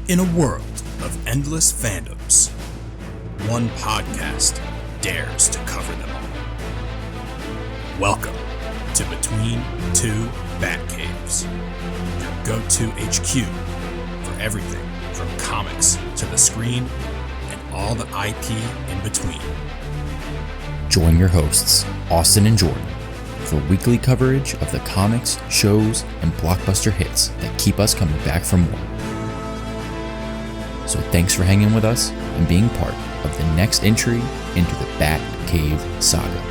In a world of endless fandoms, one podcast dares to cover them all. Welcome to Between Two Batcaves, your go-to HQ for everything from comics to the screen and all the IP in between. Join your hosts, Austin and Jordan, for weekly coverage of the comics, shows, and blockbuster hits that keep us coming back for more. So thanks for hanging with us and being part of the next entry into the Batcave saga.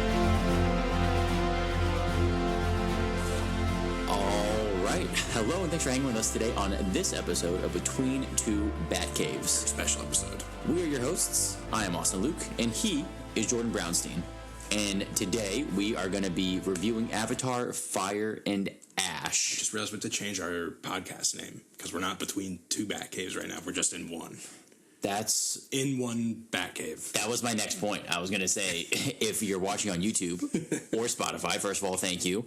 Alright, hello and thanks for hanging with us today on this episode of Between Two Batcaves. Special episode. We are your hosts. I am Austin Luke, and he is Jordan Brownstein. And today we are going to be reviewing Avatar, Fire, and Ash. Just realized we have to change our podcast name because we're not between two Batcaves right now. We're just in one. That's in one Batcave. That was my next point. I was going to say, if you're watching on YouTube or Spotify, first of all, thank you.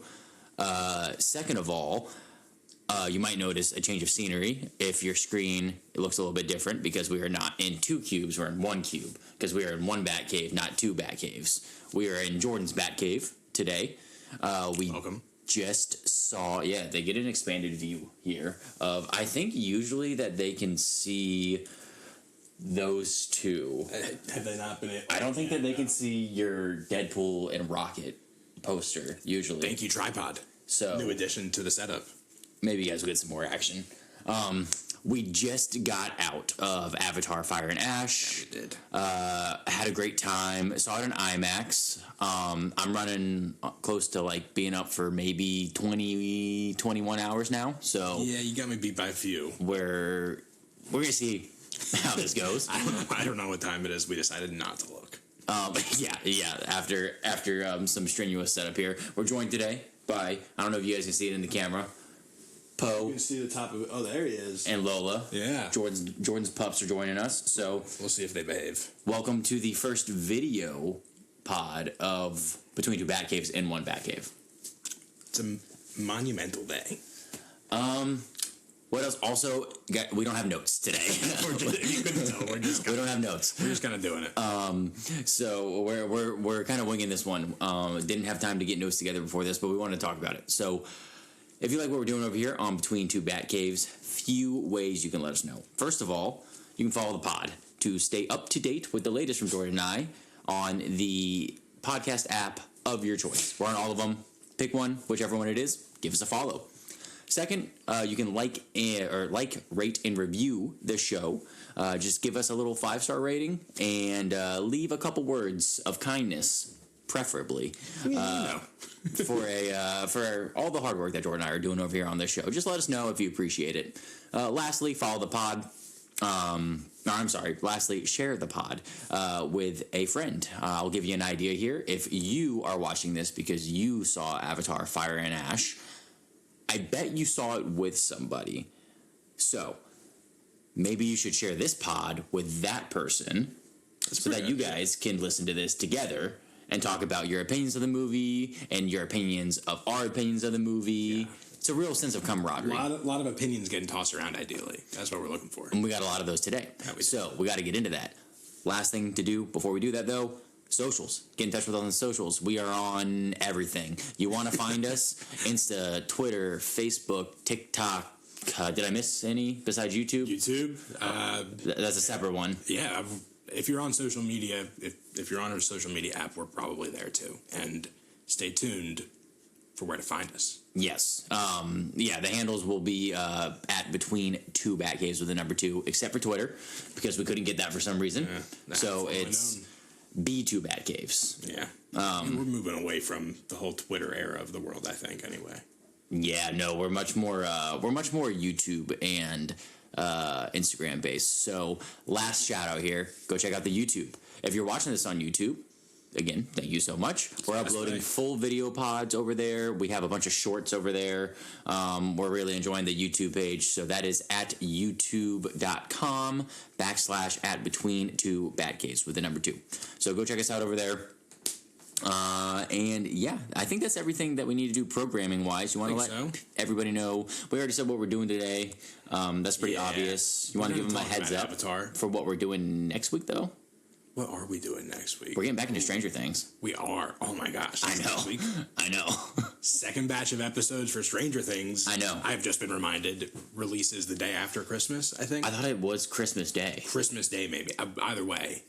Second of all, you might notice a change of scenery. If your screen it looks a little bit different because we are not in two cubes, we're in one cube. Because we are in one Batcave, not two Batcaves. We are in Jordan's Batcave today. Welcome. Just saw, they get an expanded view here of, I think usually that they can see those two. Have they not been able? I don't think that they can see your Deadpool and Rocket poster, usually. Thank you, tripod. So new addition to the setup. Maybe you guys will get some more action. We just got out of Avatar, Fire, and Ash. Yeah, we did. Had a great time. Saw it in IMAX. I'm running close to like being up for maybe 20, 21 hours now. So yeah, you got me beat by a few. We're gonna see how this goes. I don't know what time it is. We decided not to look. After some strenuous setup here, we're joined today by, I don't know if you guys can see it in the camera, Poe. You can see the top of it. Oh, there he is. And Lola. Yeah. Jordan's pups are joining us. So we'll see if they behave. Welcome to the first video pod of Between Two Batcaves in one Batcave. It's a monumental day. What else? Also, we don't have notes today. If you couldn't tell, we don't have notes. We're just kind of doing it. So we're kind of winging this one. Didn't have time to get notes together before this, but we wanted to talk about it. So if you like what we're doing over here on Between Two Batcaves, few ways you can let us know. First of all, you can follow the pod to stay up to date with the latest from Jordan and I on the podcast app of your choice. We're on all of them. Pick one, whichever one it is. Give us a follow. Second, you can like, rate, and review the show. Just give us a little 5-star rating and leave a couple words of kindness, preferably, for all the hard work that Jordan and I are doing over here on this show. Just let us know if you appreciate it. Lastly, follow the pod. Lastly, share the pod with a friend. I'll give you an idea here. If you are watching this because you saw Avatar, Fire, and Ash, I bet you saw it with somebody. So maybe you should share this pod with that person so that you guys can listen to this together and talk about your opinions of the movie and your opinions of our opinions of the movie. Yeah. It's a real sense of camaraderie. A lot of opinions getting tossed around, ideally. That's what we're looking for. And we got a lot of those today. So we got to get into that. Last thing to do before we do that, though, socials. Get in touch with us on the socials. We are on everything. You want to find us? Insta, Twitter, Facebook, TikTok. Did I miss any besides YouTube? YouTube. That's a separate one. Yeah. If you're on social media, if you're on our social media app, we're probably there too. And stay tuned for where to find us. Yes. The handles will be at Between Two Batcaves with the number 2, except for Twitter, because we couldn't get that for some reason. So it's B2 Batcaves. Yeah. We're moving away from the whole Twitter era of the world, I think, anyway. Yeah, no, we're much more YouTube and Instagram based. So last shout out here, go check out the YouTube. If you're watching this on YouTube, again, thank you so much. We're uploading full video pods over there. We have a bunch of shorts over there. We're really enjoying the YouTube page. So that is at youtube.com/@Between Two Batcaves with the number 2. So go check us out over there. And yeah, I think that's everything that we need to do programming wise. You want to let everybody know? We already said what we're doing today. That's pretty obvious. You want to give them a heads up for what we're doing next week, though? What are we doing next week? We're getting back into Stranger Things. We are. Oh my gosh. I know. Next week. I know. Second batch of episodes for Stranger Things. I know. I've just been reminded releases the day after Christmas, I think. I thought it was Christmas Day. Christmas Day, maybe. Either way,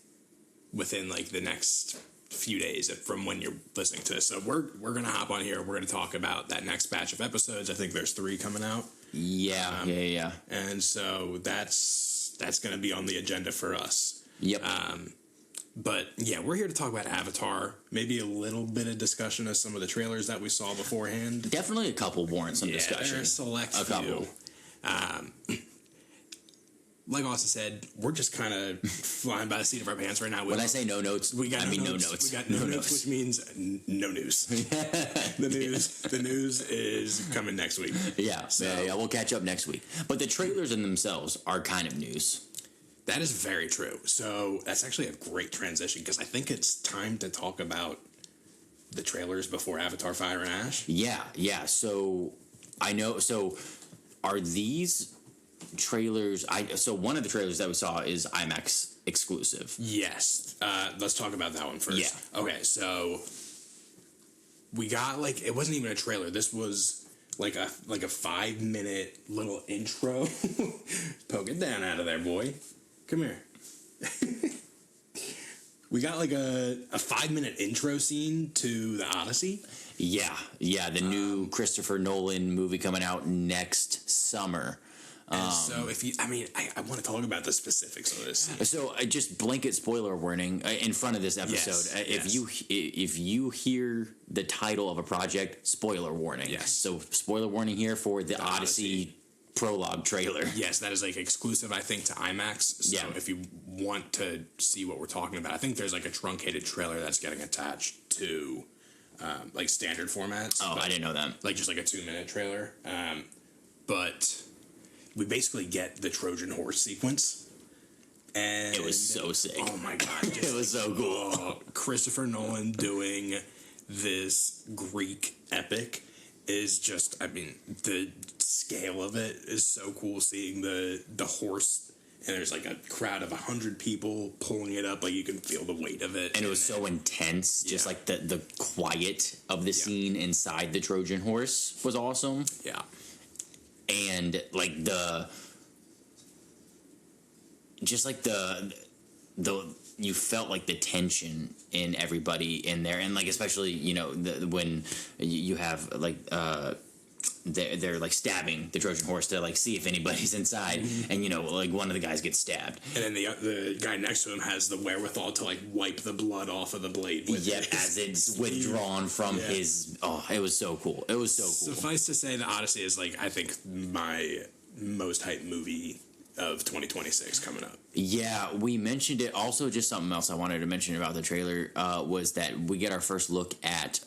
within like the next few days from when you're listening to this. So we're going to hop on here. We're going to talk about that next batch of episodes. I think there's 3 coming out. Yeah. And so that's going to be on the agenda for us. Yep. But yeah, we're here to talk about Avatar. Maybe a little bit of discussion of some of the trailers that we saw beforehand. Definitely a couple warrant some discussion. There's a couple. Like Austin said, we're just kind of flying by the seat of our pants right now. When I say no notes, no notes. We got no notes, which means no news. The news is coming next week. Yeah, we'll catch up next week. But the trailers in themselves are kind of news. That is very true. So that's actually a great transition because I think it's time to talk about the trailers before Avatar Fire and Ash. Yeah. So I know. So are these trailers? So one of the trailers that we saw is IMAX exclusive. Yes. Let's talk about that one first. Yeah. Okay. So we got it wasn't even a trailer. This was like a 5-minute little intro. Poke it down out of there, boy. Come here. We got a 5-minute intro scene to the Odyssey. Yeah. The new Christopher Nolan movie coming out next summer. So I want to talk about the specifics of this. So just blanket spoiler warning in front of this episode. If you hear the title of a project, spoiler warning. Yes. So spoiler warning here for the Odyssey prologue trailer. Yes, that is exclusive, I think, to IMAX. So if you want to see what we're talking about, I think there's a truncated trailer that's getting attached to standard formats. Oh, I didn't know that. Just a 2-minute trailer. But we basically get the Trojan horse sequence. And it was so sick. Oh my God. It was so cool. Christopher Nolan doing this Greek epic is just, the scale of it is so cool, seeing the horse, and there's a crowd of 100 people pulling it up, you can feel the weight of it. And it was so intense, just the quiet of the scene inside the Trojan horse was awesome. Yeah. And the you felt the tension in everybody in there, and especially when you have they're stabbing the Trojan horse to see if anybody's inside, and one of the guys gets stabbed, and then the guy next to him has the wherewithal to wipe the blood off of the blade with as it's withdrawn from his. Oh, it was so cool. It was so cool. Suffice to say, the Odyssey is I think my most hyped movie of 2026 coming up. Yeah, we mentioned it. Also, just something else I wanted to mention about the trailer was that we get our first look at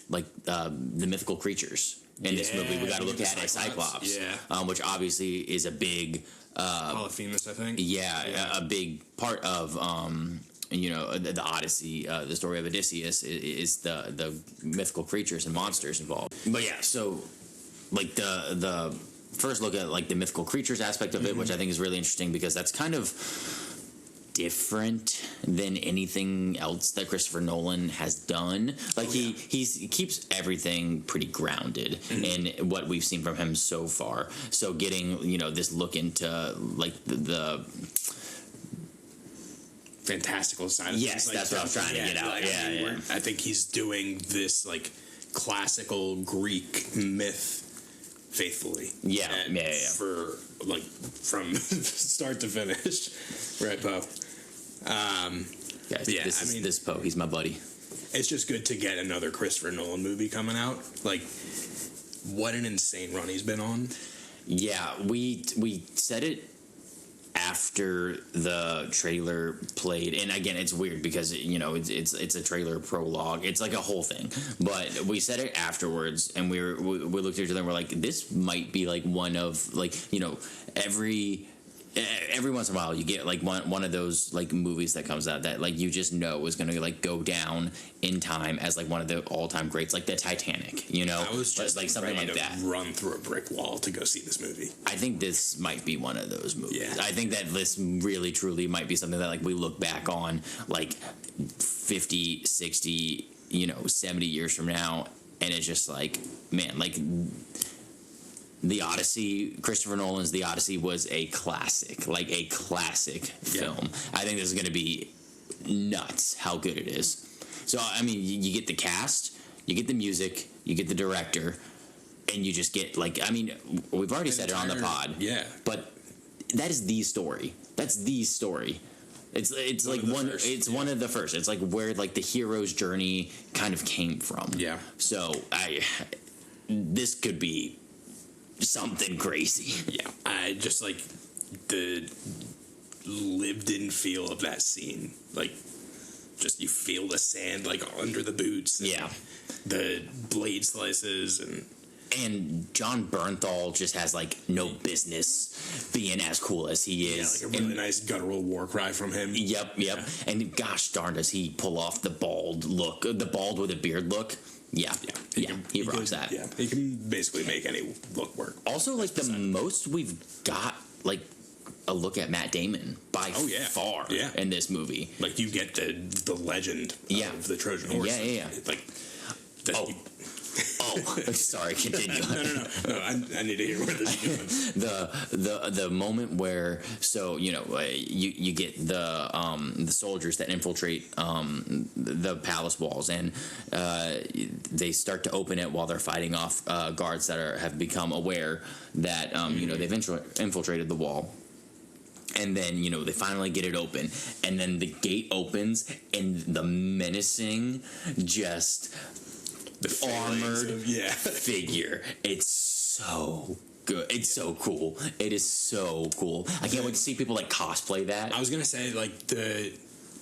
the mythical creatures in this movie. We got to look at a Cyclops, which obviously is a big Polyphemus, I think. A big part of the Odyssey, the story of Odysseus is the mythical creatures and monsters involved. But yeah, so the first look at the mythical creatures aspect of it, which I think is really interesting because that's kind of different than anything else that Christopher Nolan has done. He keeps everything pretty grounded in what we've seen from him so far. So getting this look into the fantastical side of things. Yes, that's what I was trying to get out. I think he's doing this classical Greek myth faithfully. For from start to finish. Right, Poe? This Poe, he's my buddy. It's just good to get another Christopher Nolan movie coming out. What an insane run he's been on. Yeah, we said it after the trailer played, and again, it's weird because it's a trailer prologue. It's a whole thing, but we said it afterwards, and we looked at each other and we're like, this might be one of every every once in a while you get like one of those like movies that comes out that like you just know is gonna like go down in time as like one of the all-time greats, like the Titanic, you know. I was just like something ready like to that. run through a brick wall to go see this movie. I think this might be one of those movies. Yeah. I think that this really truly might be something that like we look back on like 50, 60, 70 years from now, and it's just like, man, like the Odyssey, Christopher Nolan's The Odyssey was a classic, like a classic film. I think this is going to be nuts how good it is. So, I mean, you get the cast, you get the music, you get the director, and you just get, like, I mean, we've already said it on the pod. Yeah. But that is the story. That's the story. It's like one of the first. It's like where like the hero's journey kind of came from. Yeah. So this could be something crazy. Yeah. I just like the lived-in feel of that scene. Like, just you feel the sand like under the boots. Yeah. The blade slices and John Bernthal just has like no business being as cool as he is. Yeah, like a really nice guttural war cry from him. Yep. And gosh darn, does he pull off the bald with a beard look? Yeah. He rocks that. Yeah, he can basically make any look work. Also, like the most we've got like a look at Matt Damon by far in this movie. Like you get the legend of the Trojan horse. Yeah. Like sorry, continue. No, I need to hear where this is going. The moment where you get the soldiers that infiltrate the palace walls, and they start to open it while they're fighting off guards that have become aware that they've infiltrated the wall. And then, they finally get it open. And then the gate opens, and the menacing, just armored figure. It's so good. It's so cool. It is so cool. I can't wait to see people, like, cosplay that. I was going to say, like,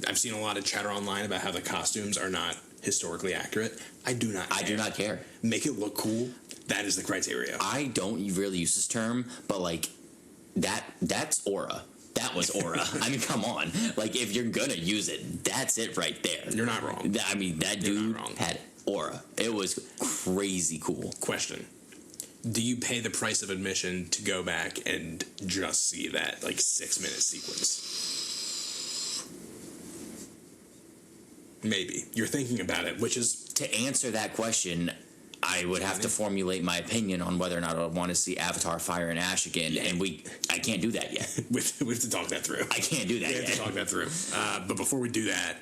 I've seen a lot of chatter online about how the costumes are not historically accurate. I do not care. I do not care. Make it look cool. That is the criteria. I don't really use this term, but, like, that's aura. That was aura. I mean, come on. Like, if you're gonna use it, that's it right there. You're not wrong. I mean, that dude had aura. It was crazy cool. Question. Do you pay the price of admission to go back and just see that, like, 6-minute sequence? Maybe. You're thinking about it, which is... To answer that question, I would have to formulate my opinion on whether or not I want to see Avatar Fire and Ash again, and I can't do that yet. we have to talk that through. I can't do that yet. We have to talk that through. But before we do that,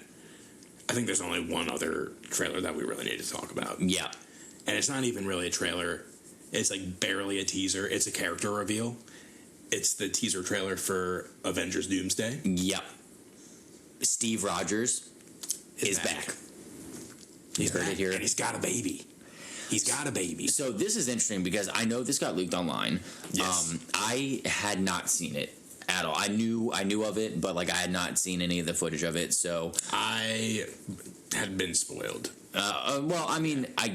I think there's only one other trailer that we really need to talk about. Yeah. And it's not even really a trailer. It's like barely a teaser. It's a character reveal. It's the teaser trailer for Avengers Doomsday. Yep. Steve Rogers is back. He's heard it here. And he's got a baby. So this is interesting because I know this got leaked online. Yes. I had not seen it at all. I knew of it, but like I had not seen any of the footage of it. So I had been spoiled. Well, I mean, I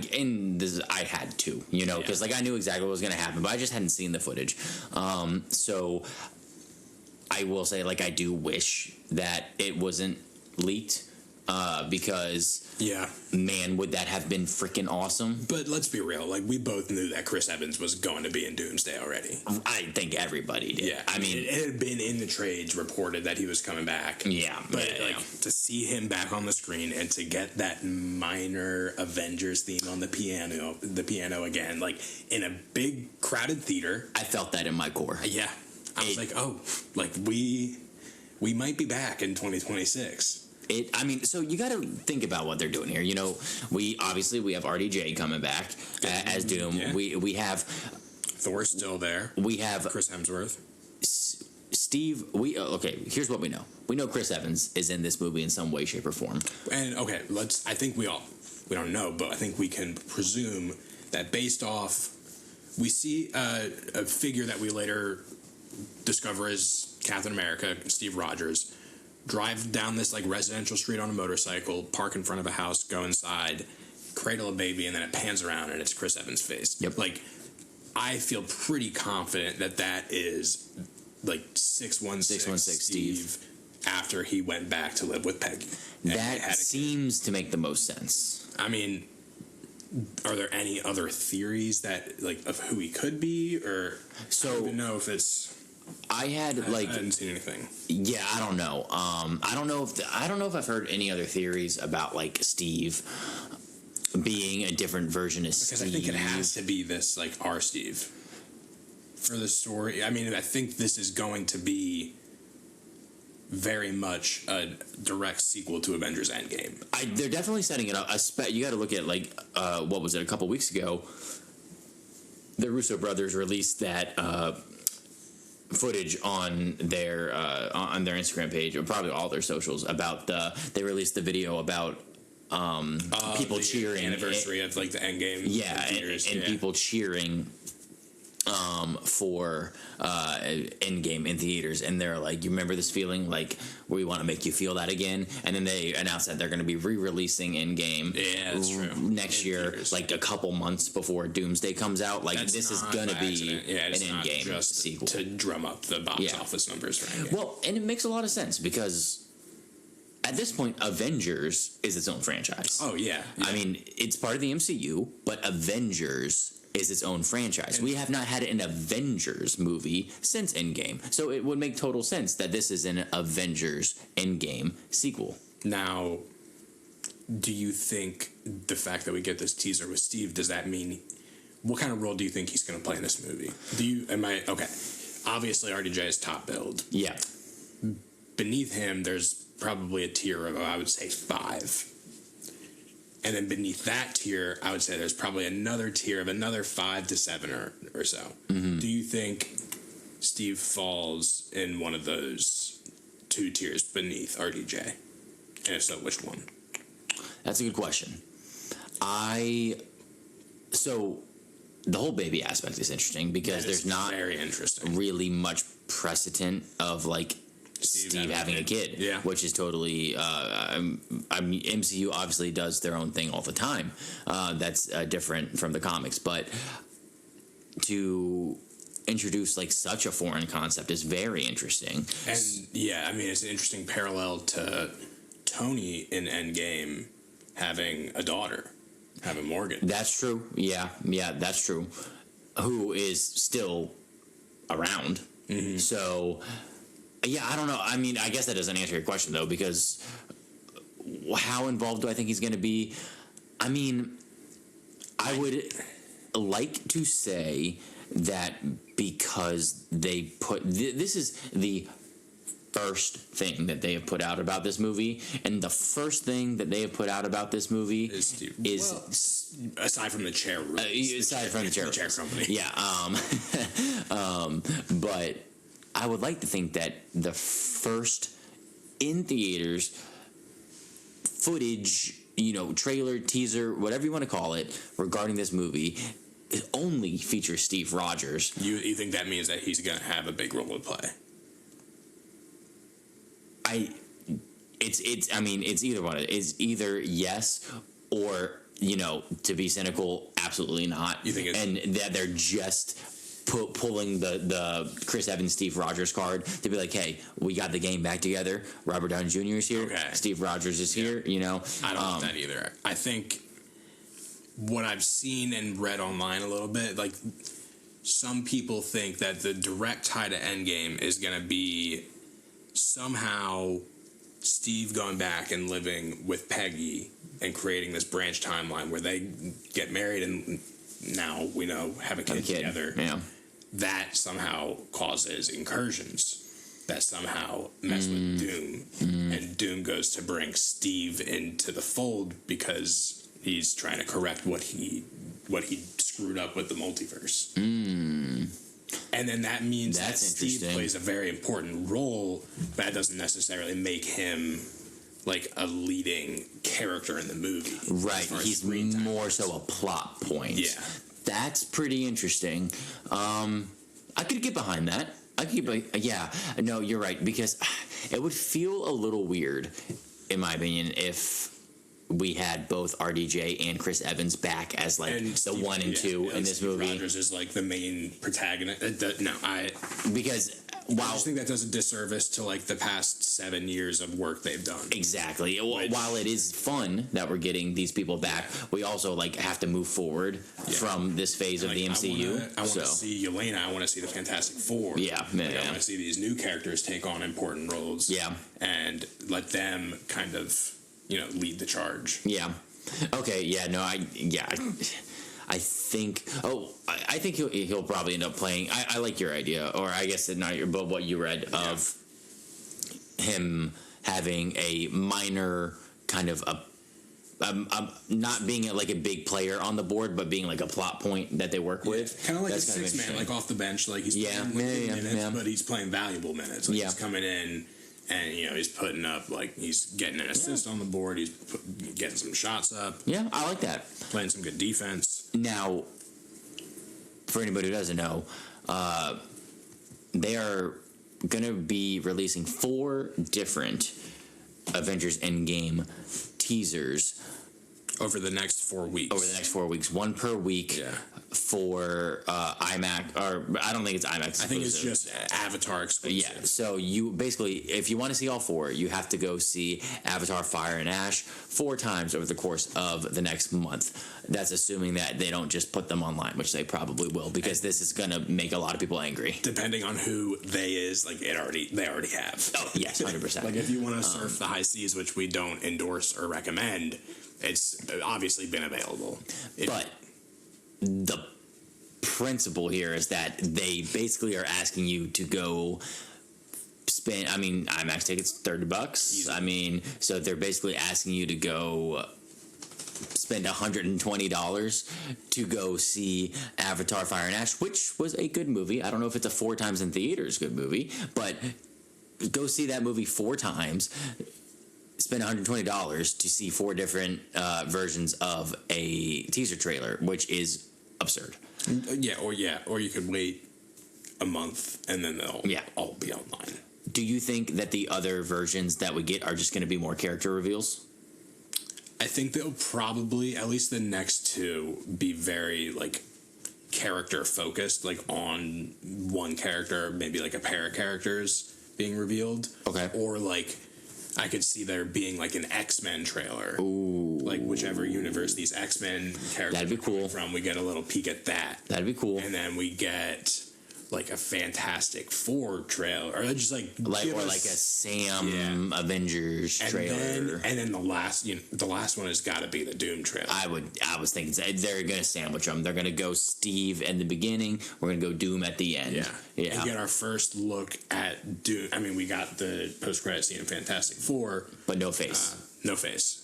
had to, because like I knew exactly what was going to happen, but I just hadn't seen the footage. So I will say, like, I do wish that it wasn't leaked. Because man, would that have been freaking awesome. But let's be real, like we both knew that Chris Evans was going to be in Doomsday already. I think everybody did. Yeah, I mean, it had been in the trades reported that he was coming back. Yeah, but to see him back on the screen and to get that minor Avengers theme on the piano again, like in a big crowded theater, I felt that in my core. Yeah, I was like, oh, like we might be back in 2026. So you got to think about what they're doing here. We have RDJ coming back as Doom. Yeah. We have Thor's still there. We have Chris Hemsworth. Steve. Here's what we know. We know Chris Evans is in this movie in some way, shape, or form. And I think we don't know, but I think we can presume that based off, we see a figure that we later discover as Captain America, Steve Rogers, drive down this like residential street on a motorcycle, park in front of a house, go inside, cradle a baby, and then it pans around and it's Chris Evans' face. Yep. Like, I feel pretty confident that is like 616 Steve after he went back to live with Peggy. That seems to make the most sense. I mean, are there any other theories that like of who he could be, or So I don't even know if it's. I hadn't seen anything. Yeah, I don't know. I don't know if I've heard any other theories about like Steve being a different version of Steve. Because I think it has to be this like our Steve for the story. I mean, I think this is going to be very much a direct sequel to Avengers Endgame. They're definitely setting it up. You got to look at like what was it, a couple weeks ago? The Russo brothers released that footage on their Instagram page, or probably all their socials, about they released the video about people cheering anniversary of like the Endgame. Yeah, and people cheering for Endgame in theaters, and they're like, you remember this feeling? Like, we want to make you feel that again. And then they announced that they're going to be re-releasing Endgame next year, theaters. Like a couple months before Doomsday comes out. Like, this is going to be an Endgame sequel to drum up the box office numbers for Endgame. Well, and it makes a lot of sense because at this point, Avengers is its own franchise. Oh yeah. I mean, it's part of the MCU, but Avengers is its own franchise. We have not had an Avengers movie since Endgame. So it would make total sense that this is an Avengers Endgame sequel. Now, do you think the fact that we get this teaser with Steve, does that mean, what kind of role do you think he's going to play in this movie? Okay. Obviously, RDJ is top billed. Yeah. Beneath him, there's probably a tier of, I would say, 5. And then beneath that tier, I would say there's probably another tier of another 5 to 7 or so. Mm-hmm. Do you think Steve falls in one of those 2 tiers beneath RDJ? And if so, which one? That's a good question. So the whole baby aspect is interesting because there's not very interesting. Really much precedent of like Steve having a kid, which is totally. MCU obviously does their own thing all the time. That's different from the comics, but to introduce like such a foreign concept is very interesting. And I mean, it's an interesting parallel to Tony in Endgame having a daughter, having Morgan. That's true. Yeah, that's true. Who is still around? Mm-hmm. So. Yeah, I don't know. I mean, I guess that doesn't answer your question, though, because how involved do I think he's going to be? I mean, I would like to say that because they put... This is the first thing that they have put out about this movie, and the first thing that they have put out about this movie is aside from the chair room. Aside from the chair company. Yeah. But... I would like to think that the first in theaters footage, trailer, teaser, whatever you want to call it, regarding this movie, it only features Steve Rogers. You think that means that he's going to have a big role to play? It's either one. It's either yes or, to be cynical, absolutely not. You think and that they're just pulling the Chris Evans, Steve Rogers card to be like, hey, we got the game back together. Robert Downey Jr. is here. Okay. Steve Rogers is here. I don't want that either. I think what I've seen and read online a little bit, like some people think that the direct tie to Endgame is going to be somehow Steve going back and living with Peggy and creating this branch timeline where they get married and now we know have a kid together. Yeah. That somehow causes incursions that somehow mess with Doom. And Doom goes to bring Steve into the fold because he's trying to correct what he screwed up with the multiverse. And then that means that Steve plays a very important role, but that doesn't necessarily make him like a leading character in the movie. Right. He's more so a plot point. Yeah. That's pretty interesting. I could get behind that. No, you're right, because it would feel a little weird, in my opinion, if we had both RDJ and Chris Evans back as like the 1 and 2 in this movie. Rogers is like the main protagonist. Because I just think that does a disservice to like the past 7 years of work they've done. Exactly. While it is fun that we're getting these people back, we also like have to move forward from this phase of the MCU. I want to see Yelena. I want to see the Fantastic Four. I want to see these new characters take on important roles. And let them kind of lead the charge. Okay. I think. I think he'll probably end up playing. I like your idea, or I guess not your, but what you read of him having a minor kind of not being like a big player on the board, but being like a plot point that they work with. Kind of like a six-man, like off the bench. Like he's playing minutes, but he's playing valuable minutes. Like he's coming in. And he's putting up he's getting an assist on the board. He's getting some shots up. Yeah, I like that. Playing some good defense. Now, for anybody who doesn't know, they are going to be releasing 4 different Avengers Endgame teasers over the next 4 weeks. 1 per week. For IMAX, or I don't think it's IMAX exclusive. I think it's just Avatar exclusive. So you basically, if you want to see all 4, you have to go see Avatar Fire and Ash 4 times over the course of the next month. That's assuming that they don't just put them online, which they probably will, because this is going to make a lot of people angry. Depending on who they is, they already have. Oh, yes, 100%. If you want to surf the high seas, which we don't endorse or recommend, it's obviously been available. But the principle here is that they basically are asking you to go spend, IMAX tickets $30. So they're basically asking you to go spend $120 to go see Avatar Fire and Ash, which was a good movie. I don't know if it's a 4 times in theaters good movie, but go see that movie 4 times. Spend $120 to see 4 different versions of a teaser trailer, which is absurd. Or you could wait a month and then they'll all be online. Do you think that the other versions that we get are just going to be more character reveals? I think they'll probably, at least the next 2, be very character focused, on one character, maybe a pair of characters being revealed. Okay. Or I could see there being an X-Men trailer. Ooh. Whichever universe these X-Men characters That'd be cool. From, we get a little peek at that. That'd be cool. And then we get a Fantastic Four trailer, or just a Sam Avengers trailer. And then the last one has got to be the Doom trailer. I was thinking they're gonna sandwich them. They're gonna go Steve in the beginning. We're gonna go Doom at the end. And get our first look at Doom. We got the post-credit scene in Fantastic Four, but no face. No face.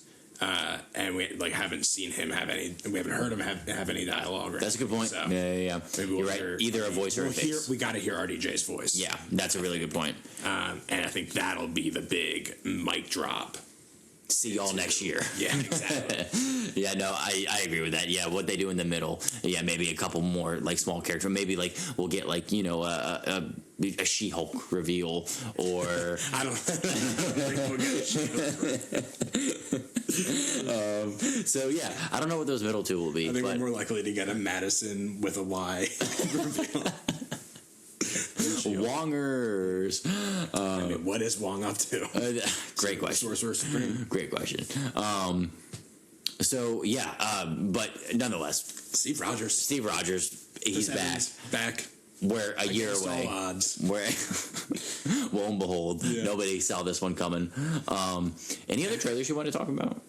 And we haven't seen him have any. We haven't heard him have any dialogue. That's a good point. So Yeah. Maybe you're right. Either a voice or a face. We got to hear RDJ's voice. Yeah, that's a really good point. And I think that'll be the big mic drop. See y'all next year. Yeah, exactly. Yeah, no, I agree with that. Yeah, what they do in the middle. Yeah, maybe a couple more small characters. Maybe we'll get a She-Hulk reveal, or I don't think we'll get a She-Hulk. So yeah, I don't know what those middle 2 will be. I think we're more likely to get a Madison with a lie reveal. Wongers. What is Wong up to? Great question. Sorcerer Supreme. Great question. But nonetheless, Steve Rogers. He's back. We're a year away. Odds. Lo and behold, nobody saw this one coming. Any other trailers you want to talk about?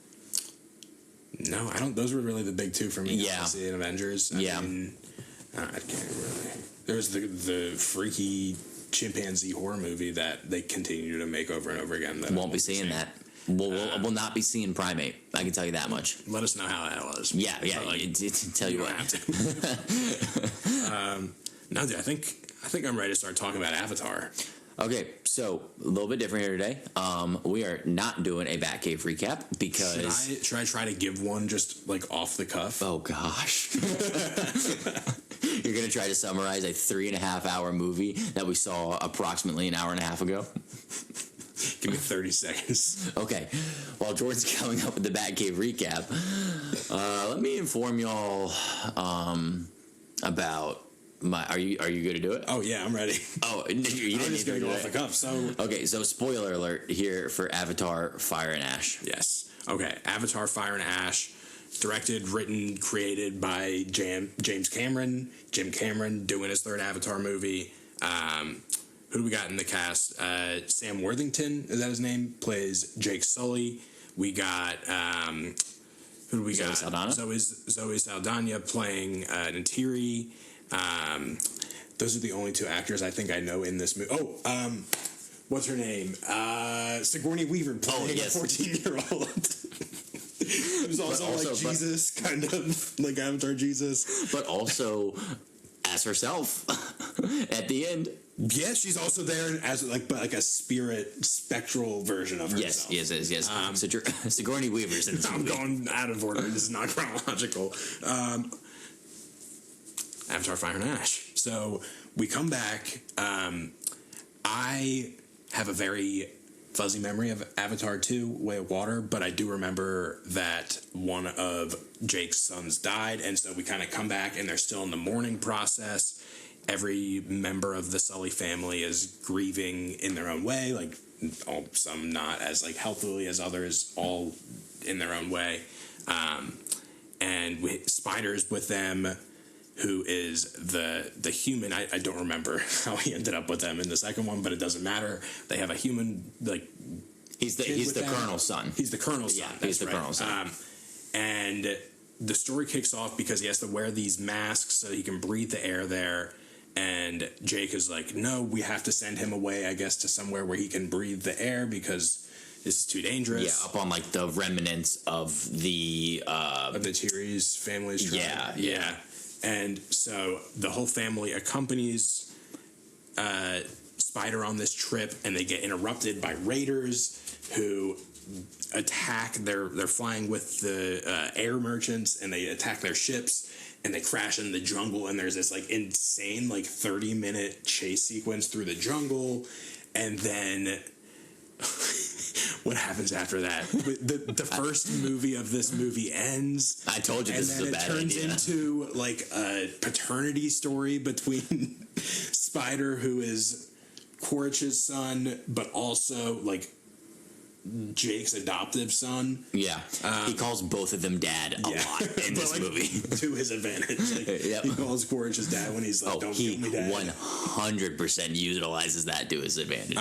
No, I don't. Those were really the big 2 for me. Yeah. Odyssey and Avengers. I can't really. There was the freaky chimpanzee horror movie that they continue to make over and over again. That won't be seeing that. We'll not be seeing Primate. I can tell you that much. Let us know how that was. Yeah. Tell you what. Have to. No, dude, I think I'm ready to start talking about Avatar. Okay, so a little bit different here today. We are not doing a Batcave recap because should I try to give one just off the cuff? Oh gosh. You're gonna try to summarize a 3.5 hour movie that we saw approximately an hour and a half ago? Give me 30 seconds. Okay. While Jordan's coming up with the Batcave recap, let me inform y'all about Are you going to do it? Oh yeah, I'm ready. Oh, you didn't I'm just need gonna to go do off the it. cuff. So Okay, so spoiler alert here for Avatar: Fire and Ash. yes, okay. Avatar: Fire and Ash, directed, written, created by James Cameron. Jim Cameron doing his third Avatar movie. Who do we got in the cast? Sam Worthington, is that his name? Plays Jake Sully. We got who do we Zoe got? Saldana? Zoe Saldana playing Neytiri. Those are the only two actors I think I know in this movie. Oh, what's her name? Sigourney Weaver playing yes. a 14-year-old. Who's also like Jesus, kind of like Avatar Jesus. But also as herself at the end. Yeah, she's also there as like a spirit, spectral version of herself. Yes. So Sigourney Weaver's in this I'm movie. going out of order. This is not chronological. Avatar: Fire and Ash. So we come back. I have a very fuzzy memory of Avatar 2, Way of Water, but I do remember that one of Jake's sons died, and so we kind of come back, and they're still in the mourning process. Every member of the Sully family is grieving in their own way, like some not as like healthily as others, all in their own way. And Spider's with them, who is the human. I don't remember how he ended up with them in the second one, but it doesn't matter. They have a human, like He's the Colonel's son. He's the Colonel's son. He's the right. Colonel's son. And the story kicks off because he has to wear these masks so he can breathe the air there. And Jake is like, no, we have to send him away, I guess, to somewhere where he can breathe the air because this is too dangerous. Yeah, up on like the remnants of the Tyrese family's tribe. Yeah. And so the whole family accompanies Spider on this trip, and they get interrupted by raiders who attack. They're flying with the air merchants, and they attack their ships, and they crash in the jungle. And there's this like insane like 30-minute chase sequence through the jungle, and then what happens after that? The first movie of this movie ends. I told you this is a bad idea. And then it turns into like a paternity story between Spider, who is Quaritch's son, but also like Jake's adoptive son. Yeah, he calls both of them dad a lot in this movie. To his advantage. Like, Yep. He calls Quaritch's dad when he's like, don't he kill me, dad. 100% utilizes that to his advantage.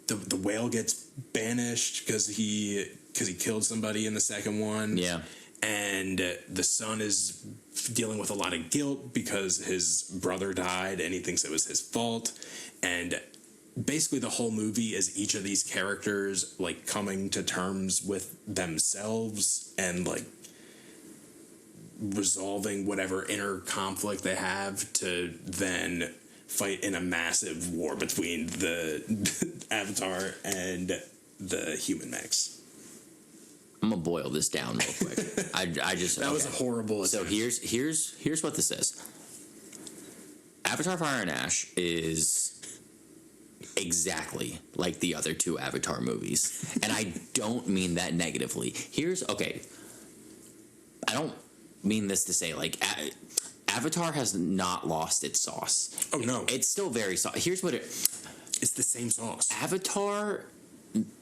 The whale gets banished because he killed somebody in the second one. Yeah. And the son is dealing with a lot of guilt because his brother died and he thinks it was his fault. And basically the whole movie is each of these characters like coming to terms with themselves and like resolving whatever inner conflict they have to then fight in a massive war between the Avatar and the human mechs. I'm gonna boil this down real quick. I just That was a horrible So attempt. here's what this is. Avatar: Fire and Ash is exactly like the other two Avatar movies, and I don't mean that negatively. I don't mean this to say like Avatar has not lost its sauce. Oh no, It's still very sauce. Here's what it's the same sauce.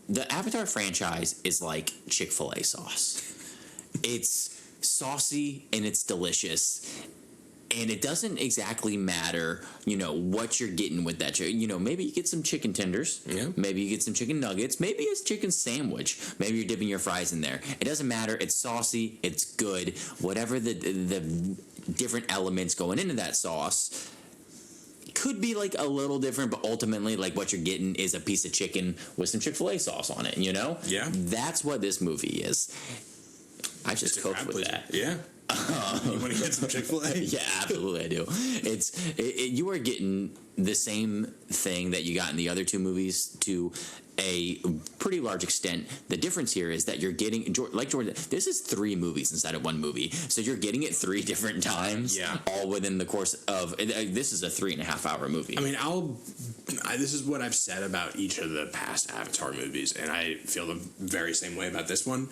The Avatar franchise is like Chick-fil-A sauce. It's saucy and it's delicious. And it doesn't exactly matter, what you're getting with that. Maybe you get some chicken tenders. Yeah. Maybe you get some chicken nuggets. Maybe it's chicken sandwich. Maybe you're dipping your fries in there. It doesn't matter. It's saucy. It's good. Whatever the different elements going into that sauce could be like a little different, but ultimately like what you're getting is a piece of chicken with some Chick-fil-A sauce on it, Yeah. That's what this movie is. I just cooked with that. Yeah. You want to get some Chick-fil-A? Yeah, absolutely I do. You are getting the same thing that you got in the other two movies to a pretty large extent. The difference here is that you're getting, like Jordan, this is 3 movies inside of one movie. So you're getting it 3 different times, all within the course of, this is a 3.5 hour movie. I mean, this is what I've said about each of the past Avatar movies, and I feel the very same way about this one.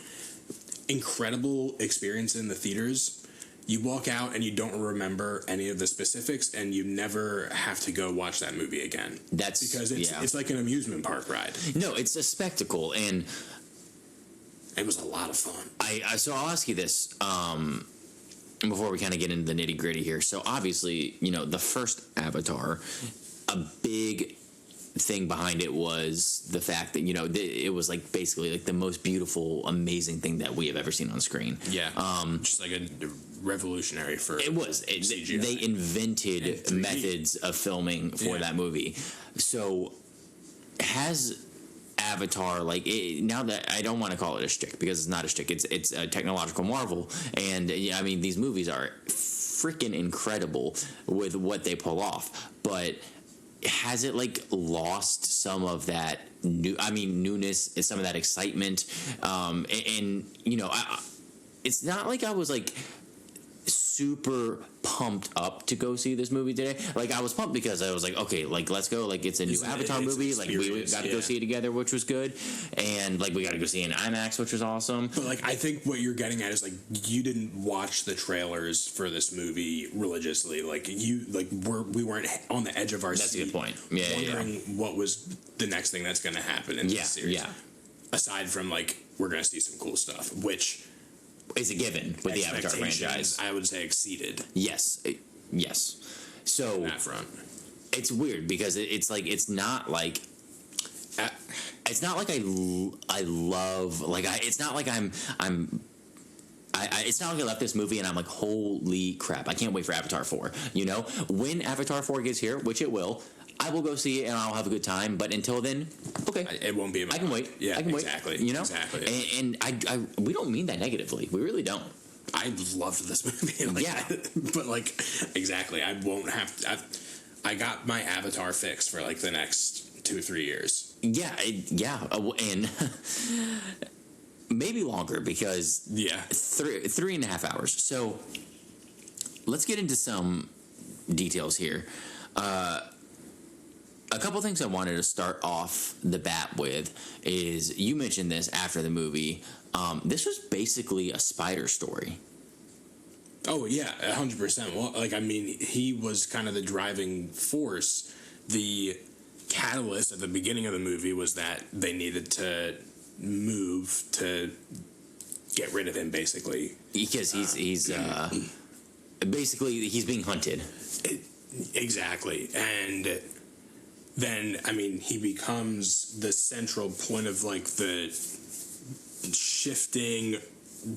Incredible experience in the theaters. you walk out and you don't remember any of the specifics, and you never have to go watch that movie again. That's because it's like an amusement park ride. No, it's a spectacle, and it was a lot of fun. So I'll ask you this before we kind of get into the nitty gritty here. So obviously, the first Avatar, a big thing behind it was the fact that it was like basically like the most beautiful, amazing thing that we have ever seen on screen. Yeah, just like a revolutionary for it was. CGI. They invented methods of filming for that movie. So has Avatar, now that I don't want to call it a shtick because it's not a shtick, it's a technological marvel, and I mean these movies are freaking incredible with what they pull off, but has it lost some of that newness, some of that excitement, and it's not like I was super pumped up to go see this movie today. I was pumped because I was like, okay, let's go. It's a new Avatar movie. We got to go see it together, which was good. And we got to go see it in IMAX, which was awesome. But I think what you're getting at is you didn't watch the trailers for this movie religiously. We weren't on the edge of our That's seat. a good point. Wondering what was the next thing that's going to happen in this series. Yeah. Aside from we're going to see some cool stuff, which is a given with the Avatar franchise. I would say exceeded. Yes. So on that front, it's weird because it's not like it's not like I love it's not like it's not like I left this movie and I'm like, holy crap, I can't wait for Avatar 4. When Avatar 4 gets here, which it will, I will go see it and I'll have a good time. But until then, okay, it won't be. I can wait. Yeah, I can exactly. wait. Exactly. And I we don't mean that negatively. We really don't. I loved this movie. But exactly, I won't have to. I got my Avatar fix for the next 2 or 3 years. Yeah, and maybe longer because 3.5 hours. So let's get into some details here. A couple things I wanted to start off the bat with is you mentioned this after the movie. This was basically a spider story. Oh yeah, 100%. Well, he was kind of the driving force. The catalyst at the beginning of the movie was that they needed to move to get rid of him, basically, because he's basically he's being hunted. Exactly, and then he becomes the central point of the shifting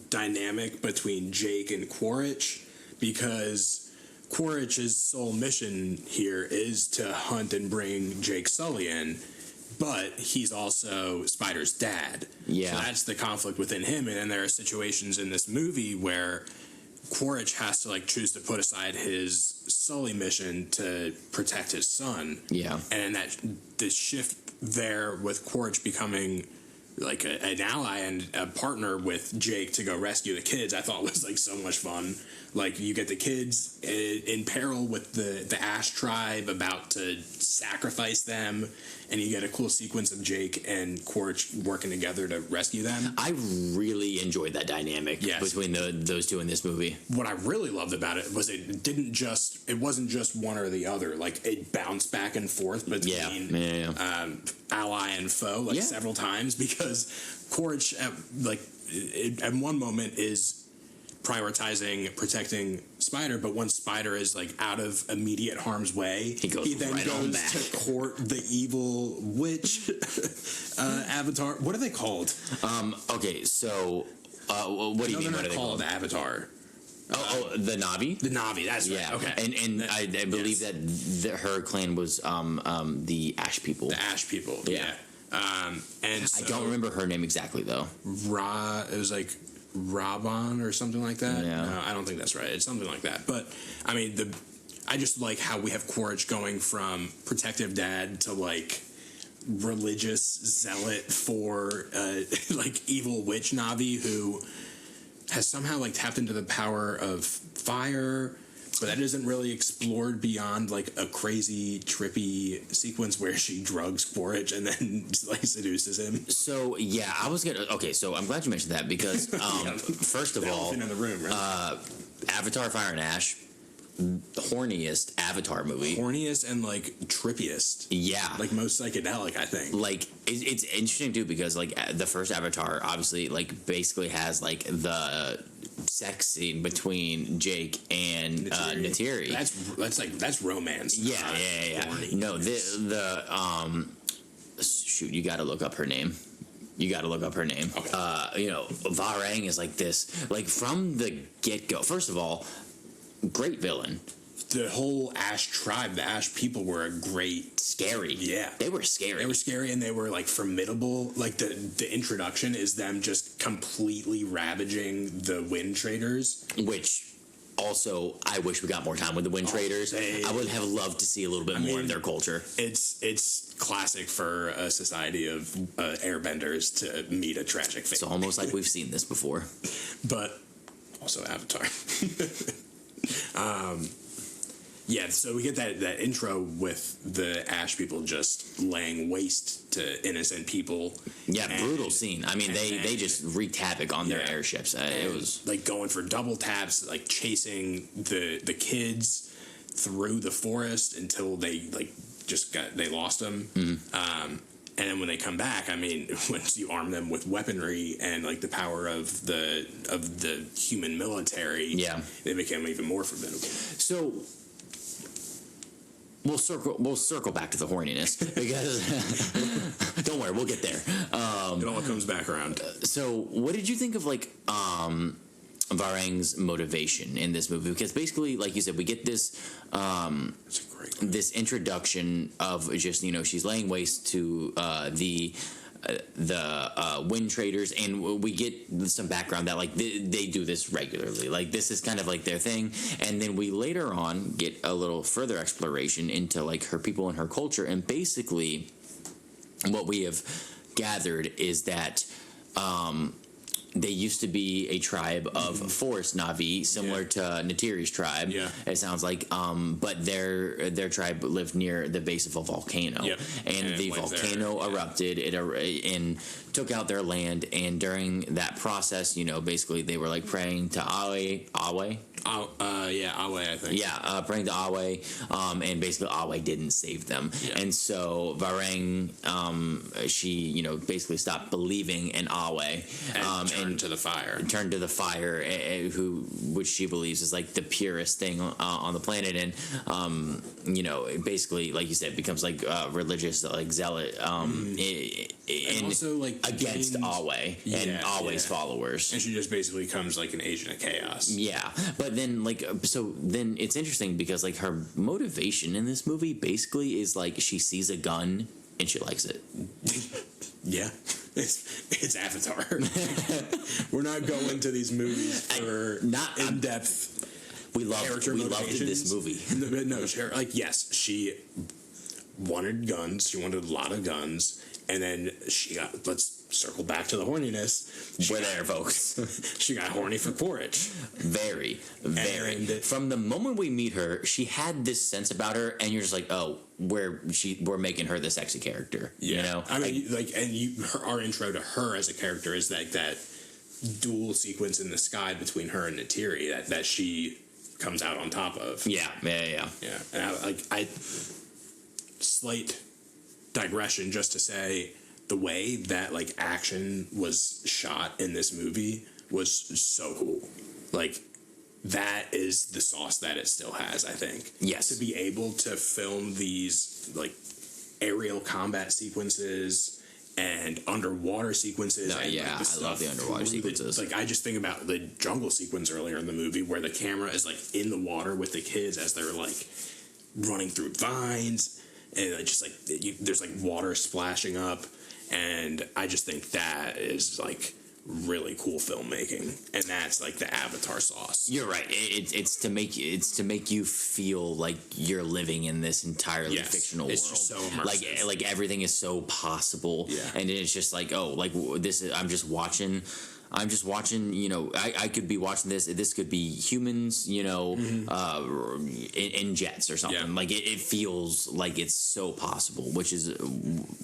dynamic between Jake and Quaritch, because Quaritch's sole mission here is to hunt and bring Jake Sully in, but he's also Spider's dad. Yeah. So that's the conflict within him, and then there are situations in this movie where Quaritch has to choose to put aside his Sully mission to protect his son. Yeah. And the shift there with Quaritch becoming an ally and a partner with Jake to go rescue the kids, I thought was so much fun. You get the kids in peril with the Ash tribe about to sacrifice them, and you get a cool sequence of Jake and Quaritch working together to rescue them. I really enjoyed that dynamic between those two in this movie. What I really loved about it was it wasn't just one or the other. It bounced back and forth between ally and foe several times, because Quaritch at one moment is prioritizing protecting Spider, but once Spider is like out of immediate harm's way, he then right goes to court the evil witch Avatar. What are they called? Okay, so what do you mean? What are they called? Avatar. The Na'vi. The Na'vi. That's right. Yeah. Okay. And I believe that her clan was the Ash people. The Ash people. Yeah. And so, I don't remember her name exactly though. It was like Raban or something like that. Yeah. No, I don't think that's right. It's something like that. But I mean, I just like how we have Quaritch going from protective dad to like religious zealot for like evil witch Na'vi who has somehow like tapped into the power of fire. But that isn't really explored beyond like a crazy, trippy sequence where she drugs Quaritch and then like seduces him. So yeah, I was gonna. Okay, so I'm glad you mentioned that because first of all, in the room, right? Avatar: Fire and Ash, the horniest Avatar movie. Horniest and like trippiest. Yeah, Like most psychedelic, I think. like it's interesting too because like the first Avatar obviously like basically has like the sex scene between Jake and Neytiri. That's romance. Yeah. Horny. No, shoot, you got to look up her name. Okay. Varang is like this, like from the get go. First of all, great villain. The whole Ash tribe, the Ash people were a great... Scary. Yeah. They were scary. They were scary and they were like formidable. Like the introduction is them just completely ravaging the Wind Traders. Which... Also, I wish we got more time with the Wind Traders. I would have loved to see a little bit more of their culture. It's classic for a society of airbenders to meet a tragic fate. It's almost like we've seen this before. But also Avatar. Yeah, so we get that intro with the Ash people just laying waste to innocent people. Yeah, brutal scene. I mean, they just wreaked havoc on their airships. It was like going for double taps, like chasing the kids through the forest until they they lost them. And then when they come back, I mean, once you arm them with weaponry and like the power of the human military, they became even more formidable. So we'll circle back to the horniness because don't worry, we'll get there. It all comes back around. So what did you think of like Varang's motivation in this movie? Because basically, like you said, we get this this introduction of just, she's laying waste to the Wind Traders, and we get some background that like they do this regularly, like this is kind of like their thing. And then we later on get a little further exploration into like her people and her culture, and basically what we have gathered is that they used to be a tribe of forest Na'vi, similar to Neytiri's tribe. Yeah. It sounds like, but their tribe lived near the base of a volcano, and the volcano erupted. And took out their land. And during that process, basically they were like praying to Awe, Awe, I think. Yeah, praying to Awe, and basically Awe didn't save them, and so Varang, she basically stopped believing in Awe, and turned to the fire, which she believes is like the purest thing on the planet, and basically, like you said, becomes like religious, like zealot, and also like against Awe and Awe's followers, and she just basically becomes like an agent of chaos. Yeah, but then then it's interesting because like her motivation in this movie basically is like she sees a gun and she likes it. Yeah, it's Avatar. We're not going to these movies for not in depth. We loved this movie. Yes, she wanted guns. She wanted a lot of guns, and then she got. Let's circle back to the horniness. We're there, folks. She got horny for Quaritch. Very. From the moment we meet her, she had this sense about her, and you're just like, oh, we're making her the sexy character. Yeah. I mean, our intro to her as a character is like that dual sequence in the sky between her and Neytiri that she comes out on top of. Yeah. And I slight digression just to say, the way that like action was shot in this movie was so cool. Like that is the sauce that it still has, I think. Yes. To be able to film these like aerial combat sequences and underwater sequences. I love the underwater sequences. I just think about the jungle sequence earlier in the movie where the camera is like in the water with the kids as they're like running through vines, and just like there's like water splashing up. And I just think that is like really cool filmmaking, and that's like the Avatar sauce. You're right. It's to make you feel like you're living in this entirely fictional world. It's just so immersive. Like everything is so possible, and it's just like, oh, like this is, I'm just watching I'm just watching, I could be watching this. This could be humans, in jets or something. Yeah. Like it feels like it's so possible, which is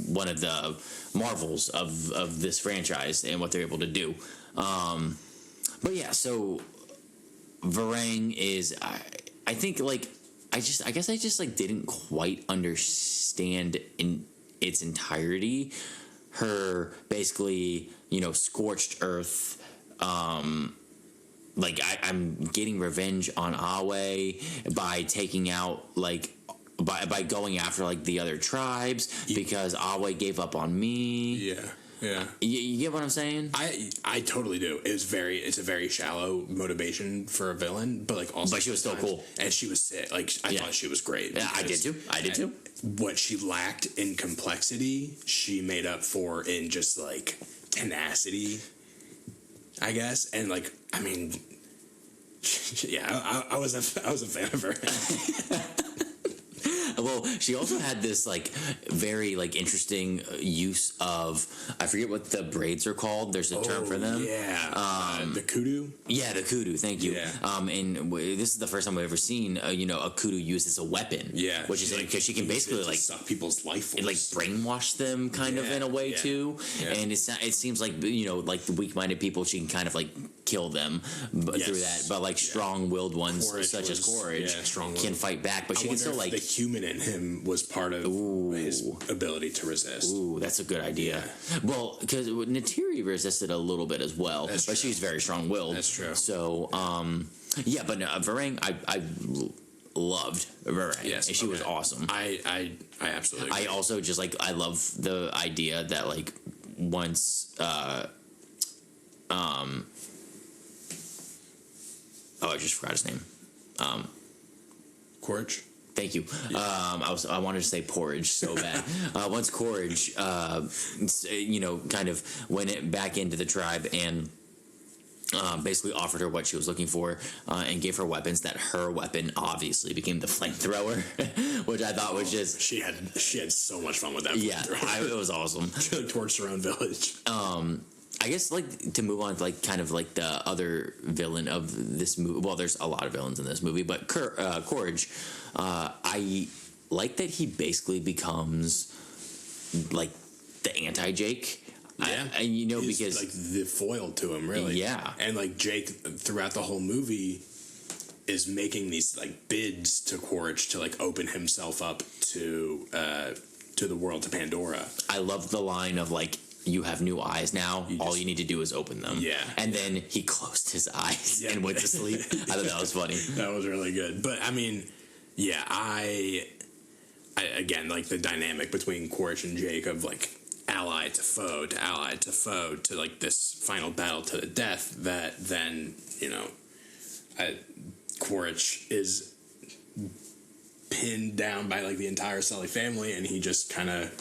one of the marvels of this franchise and what they're able to do. But yeah, so Varang is, I think like, I guess I just like didn't quite understand in its entirety her basically, scorched earth, like I'm getting revenge on Awe by taking out like by going after like the other tribes because Awe gave up on me. Yeah. Yeah. You get what I'm saying? I totally do. It's a very shallow motivation for a villain, but like also, but she was still cool, and she was sick. Like I thought she was great. Yeah, I did too. What she lacked in complexity, she made up for in just like tenacity, I guess. And like, I mean, yeah, I was a fan of her. Well, she also had this like very like interesting use of, I forget what the braids are called. There's a term for them. Yeah, the kudu. Yeah, the kudu. Thank you. Yeah. And this is the first time I've ever seen a kudu used as a weapon. Yeah, which is because she can basically like suck people's life force. Like brainwash them kind of in a way too. Yeah. And it seems like like the weak-minded people, she can kind of like kill them through that. But like strong-willed ones such as Courage can fight back. But she can still like the human in him was part of his ability to resist. Ooh, that's a good idea. Yeah. Well, because Neytiri resisted a little bit as well, but she's very strong-willed. That's true. So, yeah, but Varang, I loved Varang. Yes, and she was awesome. I absolutely agree. I also just like, I love the idea that like once oh, I just forgot his name. Courage. Thank you. Yeah. I wanted to say porridge so bad. Once Courage, kind of went back into the tribe and basically offered her what she was looking for and gave her weapons, that her weapon obviously became the flamethrower, which I thought was just... She had so much fun with that flamethrower. Yeah, it was awesome. She torched her own village. I guess, like, to move on to, like, kind of, like, the other villain of this movie. Well, there's a lot of villains in this movie, but Courage, I like that he basically becomes, like, the anti-Jake. Yeah. He's because... like, the foil to him, really. Yeah. And, like, Jake, throughout the whole movie, is making these, like, bids to Courage to, like, open himself up to the world, to Pandora. I love the line of, like, you have new eyes now. All you need to do is open them. Yeah. And then he closed his eyes and went to sleep. I thought that was funny. That was really good. But, I mean, yeah, I again, like, the dynamic between Courage and Jake of, like, ally to foe to ally to foe to, like, this final battle to the death that then, Courage is pinned down by, like, the entire Sully family, and he just kind of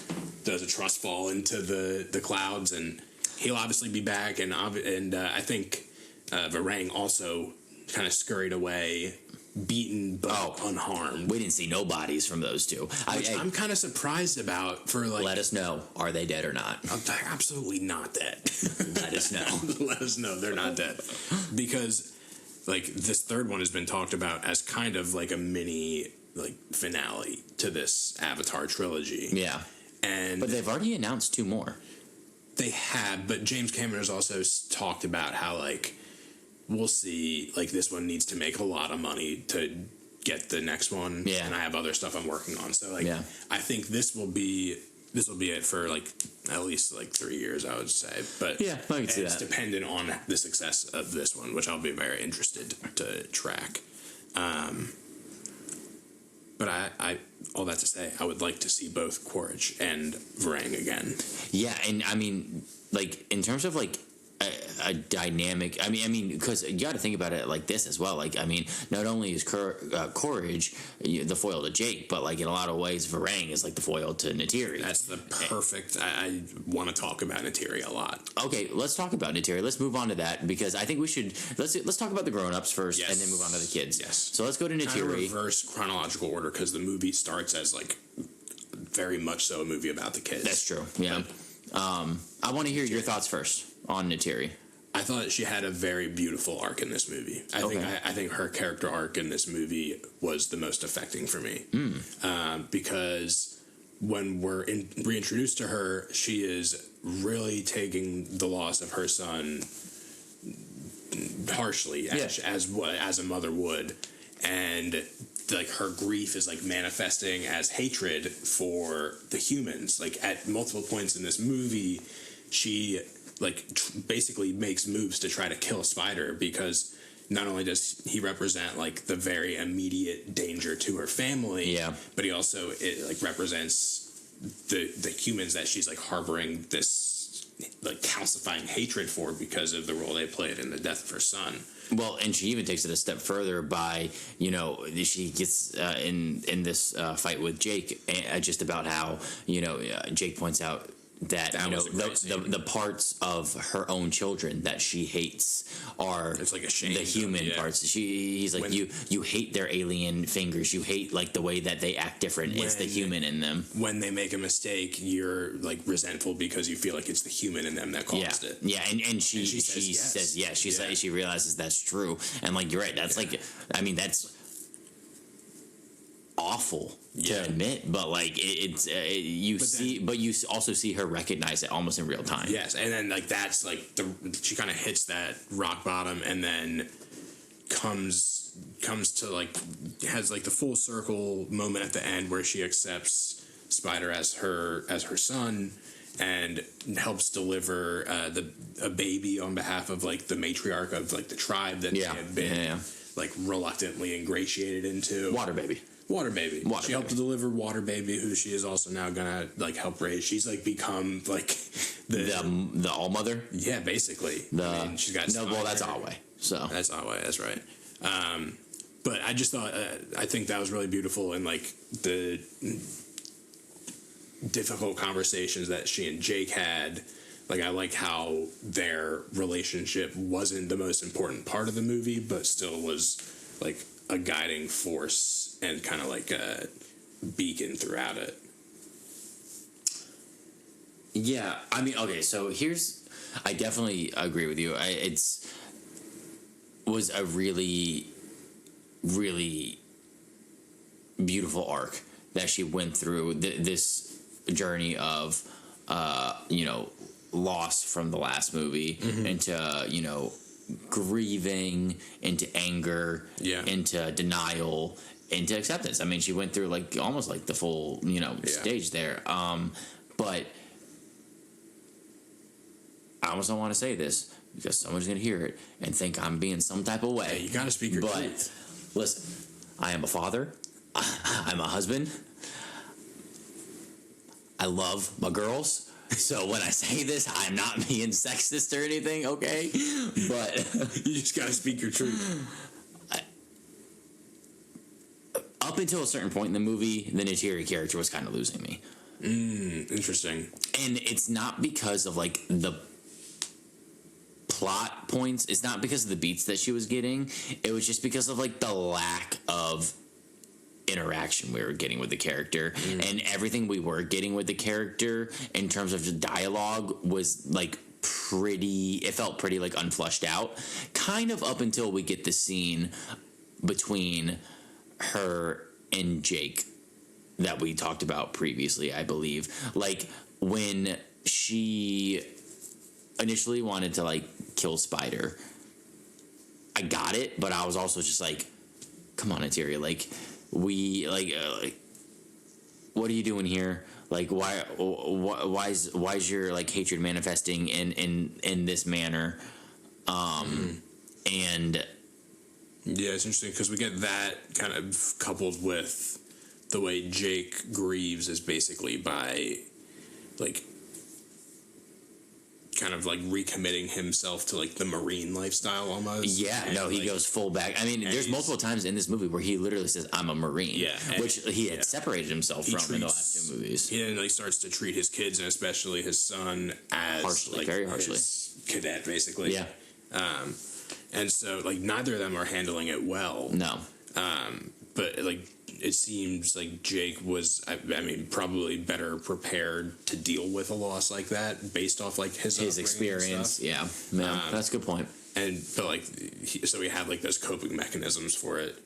does a trust fall into the clouds, and he'll obviously be back, and I think Varang also kind of scurried away, beaten but unharmed. We didn't see no bodies from those two. Which I'm kind of surprised about. Let us know, are they dead or not? They're absolutely not dead. Let us know. Let us know they're not dead. Because, like, this third one has been talked about as kind of like a mini, like, finale to this Avatar trilogy. Yeah. But they've already announced 2 more. They have, but James Cameron has also talked about how, like, we'll see, like, this one needs to make a lot of money to get the next one. Yeah. And I have other stuff I'm working on. So, like, I think this will be it for, like, at least, like, 3 years, I would say. But yeah, I can see that. It's dependent on the success of this one, which I'll be very interested to track. But I all that to say, I would like to see both Courage and Varang again. Yeah, and I mean, like, in terms of, like, a dynamic, I mean, because you got to think about it like this as well. Like, I mean, not only is Courage the foil to Jake, but, like, in a lot of ways, Varang is like the foil to Neytiri. That's the perfect. I want to talk about Neytiri a lot. Okay, let's talk about Neytiri. Let's move on to that, because I think we should let's talk about the grown-ups first, and then move on to the kids. Yes. So let's go to Neytiri. Kind of reverse chronological order, because the movie starts as, like, very much so a movie about the kids. That's true. Yeah. I want to hear your thoughts first on Neytiri. I thought she had a very beautiful arc in this movie. I think her character arc in this movie was the most affecting for me. Because when we're reintroduced to her, she is really taking the loss of her son harshly, as a mother would, and like her grief is like manifesting as hatred for the humans. Like at multiple points in this movie, she like basically makes moves to try to kill Spider, because not only does he represent like the very immediate danger to her family, but he also like represents the humans that she's like harboring this like calcifying hatred for because of the role they played in the death of her son. Well, and she even takes it a step further by, she gets in this fight with Jake, just about how, Jake points out that the parts of her own children that she hates are it's like a shame the human parts. He's like, you hate their alien fingers, you hate like the way that they act different. It's the human in them. When they make a mistake, you're like resentful because you feel like it's the human in them that caused it. Yeah, and she says yes. She's like, she realizes that's true, and like you're right. That's like, I mean, that's awful to admit, but like you also see her recognize it almost in real time. Yes, and then like that's like she kind of hits that rock bottom, and then comes to like has like the full circle moment at the end where she accepts Spider as her son and helps deliver a baby on behalf of like the matriarch of like the tribe that she had been like reluctantly ingratiated into. Water Baby. She helped to deliver Water Baby, who she is also now gonna like help raise. She's like become like the all mother. Yeah, basically. She's got that's Awe. So that's Awe. That's right. But I just thought I think that was really beautiful, and like the difficult conversations that she and Jake had. Like I like how their relationship wasn't the most important part of the movie, but still was like a guiding force and kind of like a beacon throughout it. Yeah, I mean, okay, so I definitely agree with you. Was a really, really beautiful arc that she went through. This journey of, loss from the last movie into, grieving, into anger, into denial, into acceptance. I mean, she went through like almost like the full, stage there. But I almost don't want to say this because someone's going to hear it and think I'm being some type of way. Hey, you got to speak your truth. Listen, I am a father. I'm a husband. I love my girls. So when I say this, I'm not being sexist or anything, okay? But you just got to speak your truth. Up until a certain point in the movie, the Neytiri character was kind of losing me. Interesting. And it's not because of like the plot points. It's not because of the beats that she was getting. It was just because of like the lack of interaction we were getting with the character, and everything we were getting with the character in terms of the dialogue was like it felt pretty like unflushed out, kind of up until we get the scene between her and Jake that we talked about previously, I believe. Like when she initially wanted to like kill Spider, I got it, but I was also just like, come on, Neytiri, like what are you doing here? Like, why is your like hatred manifesting in this manner? And yeah, it's interesting because we get that kind of coupled with the way Jake grieves is basically by like kind of like recommitting himself to like the Marine lifestyle almost. Yeah, and no, he goes full back. I mean, there's multiple times in this movie where he literally says, "I'm a Marine," which he had separated himself from in the last two movies. He then like starts to treat his kids and especially his son as harshly, like, very harshly, his cadet basically. Yeah, and so like neither of them are handling it well. No, but like it seems like Jake was, I mean, probably better prepared to deal with a loss like that based off like his experience. Yeah, no, that's a good point. But like, so he had like those coping mechanisms for it.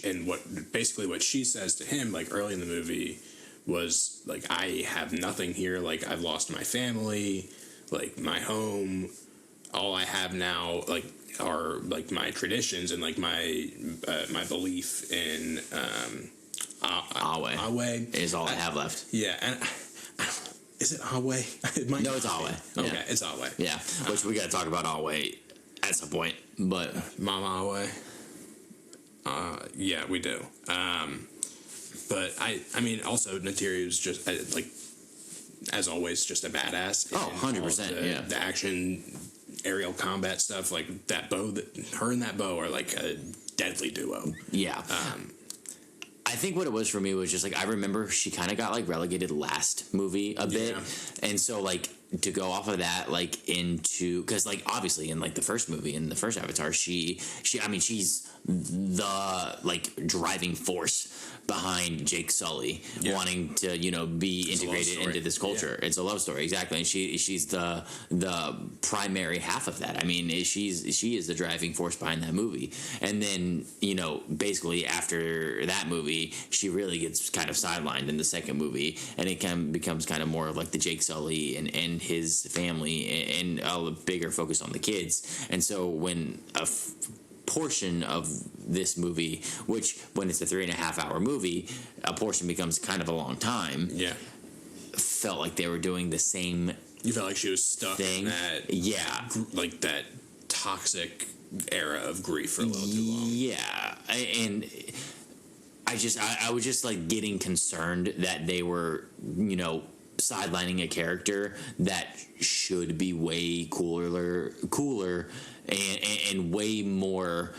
And what she says to him like early in the movie was like, I have nothing here. Like, I've lost my family, like my home. All I have now, like, are like my traditions and like my belief in Awe is all I have left. Yeah, and is it Awe? No, it's Awe. Okay, Yeah. it's Awe. Yeah, which we got to talk about Awe at some point, but Mama Awe. Yeah, we do. But I mean, also Neytiri was just like, as always, just a badass. Oh, 100%. Yeah, the action, aerial combat stuff, like that bow. Her and that bow are like a deadly duo. Yeah. I think what it was for me was just like, I remember she kind of got like relegated last movie a bit, and so like to go off of that like into, because like obviously in like the first movie, in the first Avatar, she I mean, she's the like driving force behind Jake Sully wanting to, you know, be integrated into this culture. It's a love story, exactly, and she's the primary half of that. I mean, she is the driving force behind that movie. And then, you know, basically after that movie, she really gets kind of sidelined in the second movie, and it becomes kind of more of like the Jake Sully and his family, and a bigger focus on the kids. And so when a portion of this movie, which when it's a 3.5 hour movie, a portion becomes kind of a long time. Yeah, felt like they were doing the same. You felt like she was stuck in that, like that toxic era of grief for a little too long. Yeah, and I was just like getting concerned that they were, you know, sidelining a character that should be way cooler and way more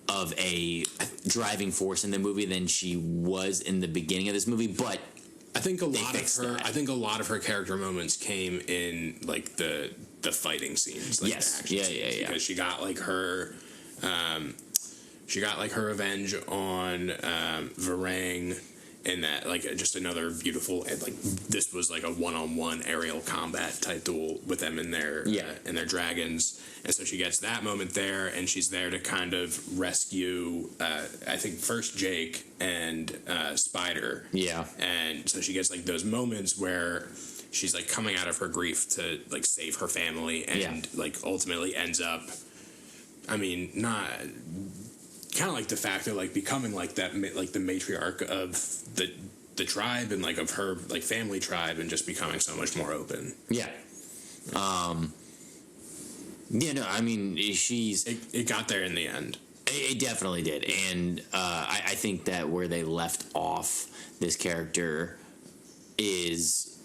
of a driving force in the movie than she was in the beginning of this movie. But I think a lot of her character moments came in like the fighting scenes. Like yes, the action scenes, because she got like her revenge on Varang. And that, like, just another beautiful, like, this was like a one-on-one aerial combat type duel with them in their dragons. And so she gets that moment there, and she's there to kind of rescue, I think, first Jake and Spider. Yeah. And so she gets, like, those moments where she's, like, coming out of her grief to, like, save her family, and, like, ultimately ends up, I mean, not... kind of like de facto, like becoming like that, like the matriarch of the tribe and like of her like family tribe, and just becoming so much more open. Yeah. Yeah. No, I mean, it got there in the end. It definitely did, and I think that where they left off this character is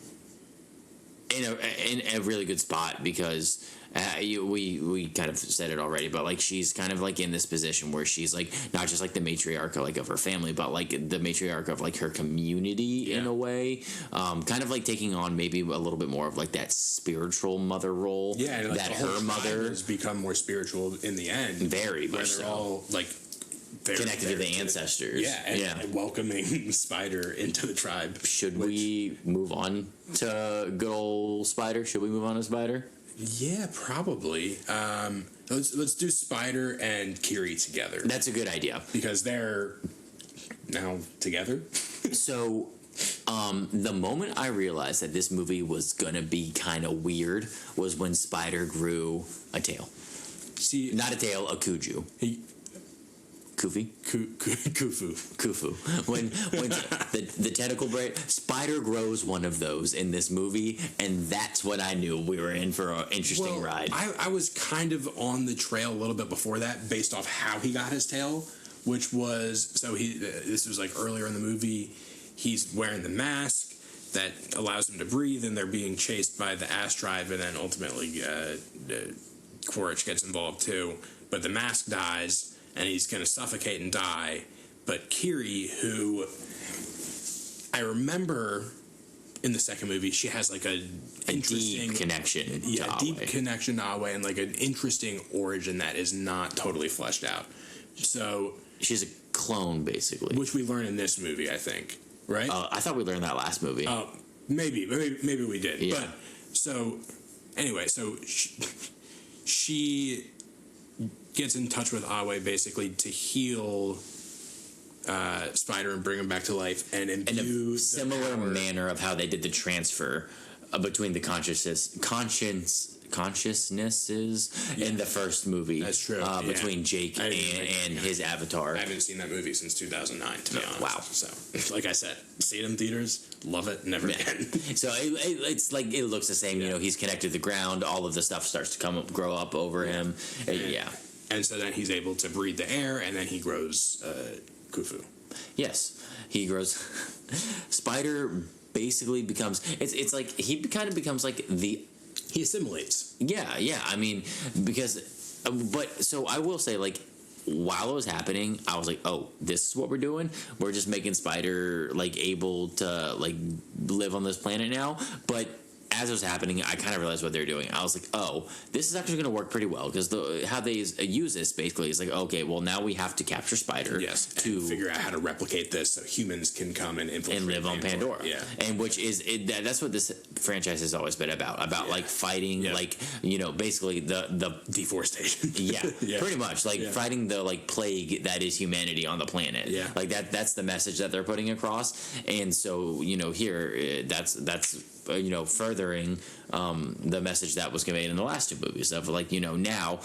in a really good spot, because we kind of said it already, but like she's kind of like in this position where she's like not just like the matriarch of, like, of her family, but like the matriarch of like her community in a way, kind of like taking on maybe a little bit more of like that spiritual mother role. Yeah, and, like, that her mother has become more spiritual in the end. Very much so. They're all like connected to the ancestors. And welcoming Spider into the tribe. Should we move on to good old Spider? Should we move on to Spider? Yeah, probably. Let's do Spider and Kiri together. That's a good idea, because they're now together. So, the moment I realized that this movie was gonna be kind of weird was when Spider grew a tail. See, not a tail, a kuju. Kufu. When the tentacle braid, Spider grows one of those in this movie, and that's when I knew we were in for an interesting ride. I was kind of on the trail a little bit before that, based off how he got his tail, which was, so this was like earlier in the movie, he's wearing the mask that allows him to breathe, and they're being chased by the Ash Tribe, and then ultimately Quaritch gets involved too, but the mask dies, and he's going to suffocate and die. But Kiri, who I remember in the second movie, she has like a deep connection to Awe. Deep connection to Awe, and like an interesting origin that is not totally fleshed out. So she's a clone, basically. which we learn in this movie, I think, right? I thought we learned that last movie. Maybe we did. Yeah. But so anyway, so she gets in touch with Awe basically to heal Spider and bring him back to life and in imbue a similar manner of how they did the transfer between the consciousnesses in the first movie. That's true. Between Jake and his avatar. I haven't seen that movie since 2009, to be honest. Wow. So, like I said, see it in theaters, love it, never again. So it's like it looks the same. You know, he's connected to the ground. All of the stuff starts to grow up over him. And so then he's able to breathe the air, and then he grows Khufu. Yes, he grows. Spider basically becomes. It's like he kind of becomes like the. He assimilates. Yeah. I mean, because, but so I will say, like, while it was happening, I was like, oh, this is what we're doing. We're just making Spider like able to like live on this planet now. But as it was happening, I kind of realized what they were doing. I was like, oh, this is actually going to work pretty well because how they use this basically is like, okay, well now we have to capture Spider, to figure out how to replicate this so humans can come and infiltrate and live on Pandora. Yeah, and which is that's what this franchise has always been about like fighting, like basically the deforestation. Pretty much like fighting the like plague that is humanity on the planet. Yeah, like that's the message that they're putting across, and so here that's furthering the message that was conveyed in the last two movies of like now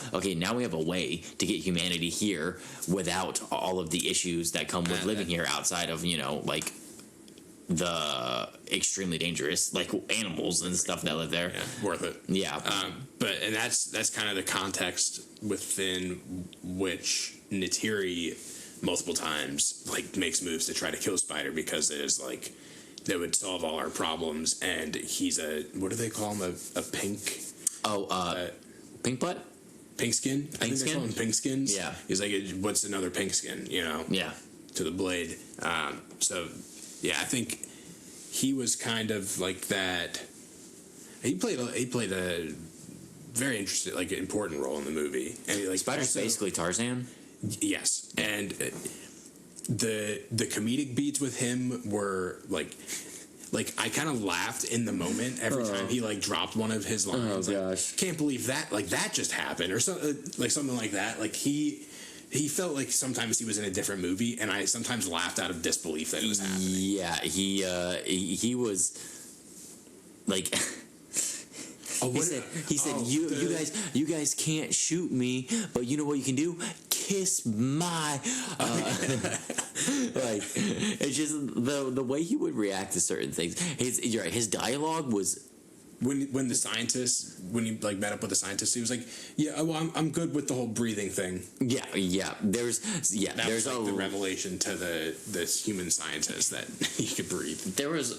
we have a way to get humanity here without all of the issues that come with living here outside of like the extremely dangerous like animals and stuff that live there. Worth it. And that's kind of the context within which Neytiri multiple times like makes moves to try to kill Spider because there's like that would solve all our problems, and he's what do they call him? A pink? Pink butt? Pink skin? I think they call him pink skins. Yeah. He's like, what's another pink skin, Yeah. To the blade. I think he was kind of like that. He played a very interesting, like, important role in the movie. And like Spider's basically Tarzan? Yes. And the comedic beats with him were like I kind of laughed in the moment every time he like dropped one of his lines. Oh gosh! Can't believe that that just happened or something like that. Like he felt like sometimes he was in a different movie, and I sometimes laughed out of disbelief that it was happening. Yeah, he was like. He said, you guys can't shoot me, but you know what you can do? Kiss my like it's just the way he would react to certain things. You're right, his dialogue was when the scientist when he like met up with the scientist, he was like, yeah, well, I'm good with the whole breathing thing. There's like the revelation to this human scientist that he could breathe. There was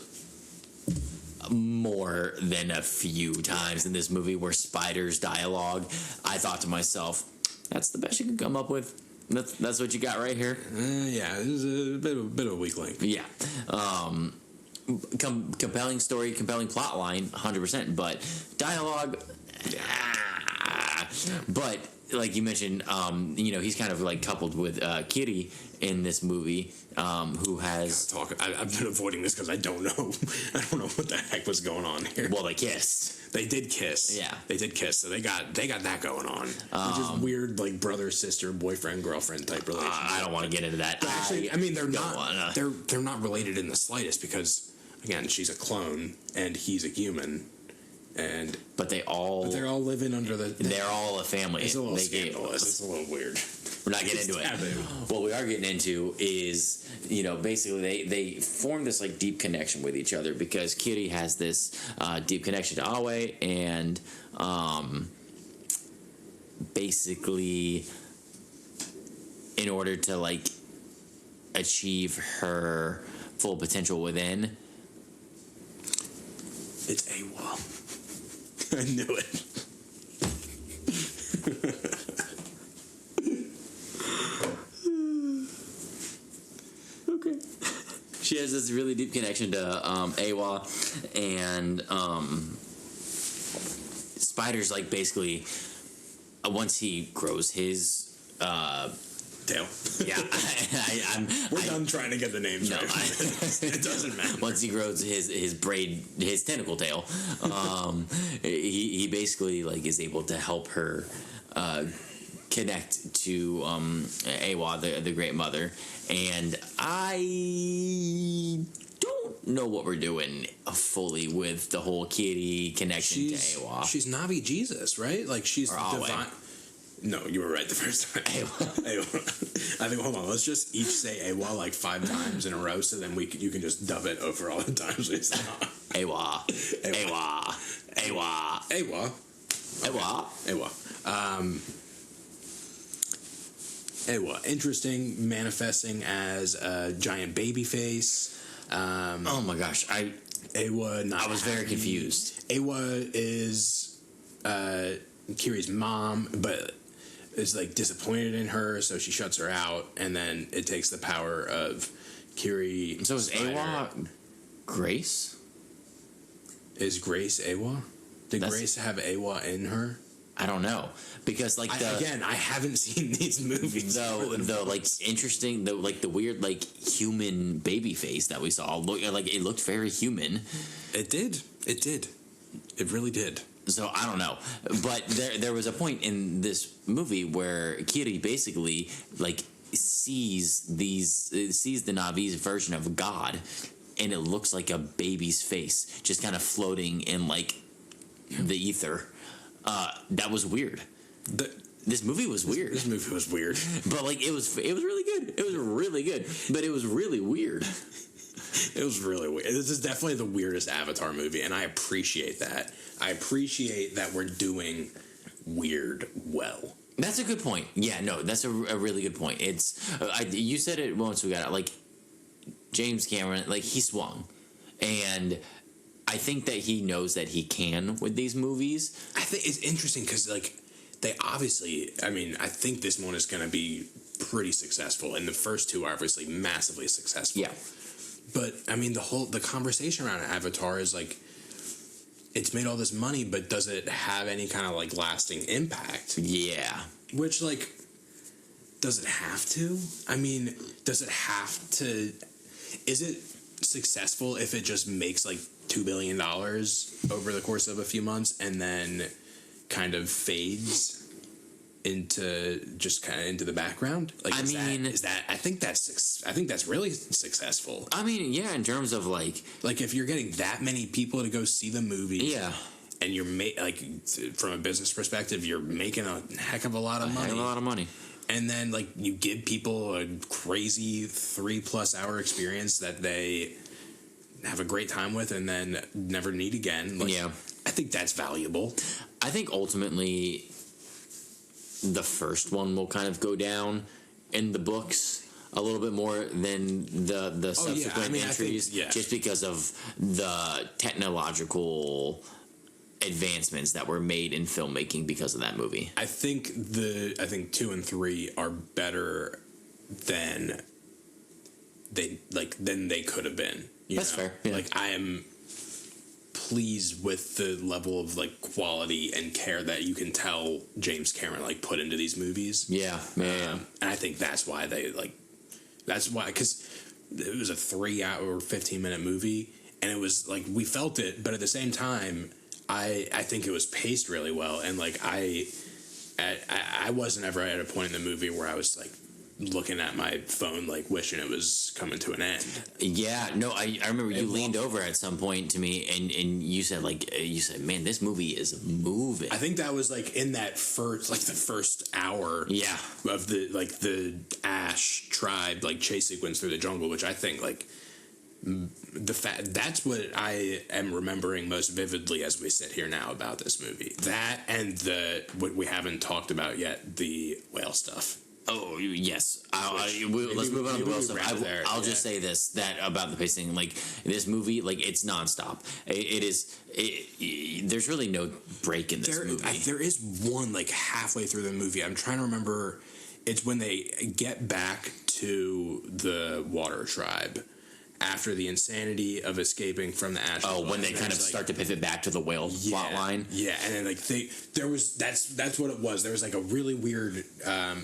more than a few times in this movie where Spider's dialogue, I thought to myself, that's the best you can come up with. That's what you got right here. It was a bit of a weak link. Yeah. Compelling story, compelling plot line, 100%. But dialogue, but like you mentioned, he's kind of like coupled with Kitty in this movie, who has I've been avoiding this because I don't know what the heck was going on here. Well, they kissed. They did kiss. Yeah, they did kiss. So they got that going on, which is weird, like brother, sister, boyfriend, girlfriend type relationship. I don't want to get into that. Actually, they're not. They're not related in the slightest because again, she's a clone and he's a human. But they're all living under they're all a family. It's a little scandalous. It's a little weird. We're not getting into it. What we are getting into is, basically they form this like deep connection with each other because Kitty has this deep connection to Awe, and basically, in order to like achieve her full potential within, it's AWOL. I knew it. Okay. She has this really deep connection to AWA, and Spider's like basically once he grows his Tail. Yeah, We're done trying to get the names No, right. It doesn't matter. Once he grows his tentacle tail, he basically like is able to help her connect to Awa, the Great Mother, and I don't know what we're doing fully with the whole Kitty connection to Awa. She's Navi Jesus, right? Like she's divine. No, you were right the first time. Awa. I think, hold on, let's just each say Awa like 5 times in a row, so then you can just dub it over all the times we say Awa. Awa. Awa. Awa. Awa. Awa. Awa. Interesting, manifesting as a giant baby face. Oh my gosh, Awa not I was very confused. Awa is Kiri's mom, but is like disappointed in her, so she shuts her out, and then it takes the power of Kiri. So is Awa Grace? Is Grace Awa? Did Grace have Awa in her? I don't know, because like I haven't seen these movies. The like interesting, the weird like human baby face that we saw. It looked very human. It did. It really did. So I don't know, but there was a point in this movie where Kiri basically like sees the Navi's version of God, and it looks like a baby's face just kind of floating in like the ether. That was weird. This movie was weird. This movie was weird, but like it was really good. It was really good, but it was really weird. It was really weird. This is definitely the weirdest Avatar movie, and I appreciate that. I appreciate that we're doing weird well. That's a good point. Yeah, no, that's a really good point. It's you said it once we got it. Like James Cameron, like he swung, and I think that he knows that he can with these movies. I think it's interesting because like they obviously, I mean, I think this one is going to be pretty successful, and the first two are obviously massively successful. Yeah. But I mean, the conversation around Avatar is like, it's made all this money, but does it have any kind of like lasting impact? Yeah. Which like, does it have to? I mean, does it have to? Is it successful if it just makes like $2 billion over the course of a few months and then kind of fades into the background? Like, I think that's really successful. I mean, yeah, in terms of like if you're getting that many people to go see the movie, yeah, and you're from a business perspective, you're making a heck of a lot of money. And then like you give people a crazy 3+ hour experience that they have a great time with and then never need again. Like, yeah, I think that's valuable. I think ultimately the first one will kind of go down in the books a little bit more than the subsequent entries, just because of the technological advancements that were made in filmmaking because of that movie. I think 2 and 3 are better than they could have been. That's fair. Yeah. Like I am pleased with the level of like quality and care that you can tell James Cameron like put into these movies. Yeah. And I think that's why because it was a 3-hour 15-minute movie, and it was like we felt it, but at the same time I think it was paced really well, and like I wasn't ever at a point in the movie where I was like looking at my phone like wishing it was coming to an end. Yeah, no, I remember you leaned over at some point to me and you said man, this movie is moving. I think that was like in that first hour of the Ash tribe like chase sequence through the jungle, which I think like that's what I am remembering most vividly as we sit here now about this movie. That and what we haven't talked about yet, the whale stuff. Oh yes, let's move on to the whale stuff. I'll just say this about the pacing. Like this movie, like it's nonstop. There's really no break in this movie. There is one like halfway through the movie. I'm trying to remember. It's when they get back to the water tribe, after the insanity of escaping from the ashes. Oh, when they kind of start to pivot back to the whale plot line. Yeah, and then like that's what it was. There was like a really weird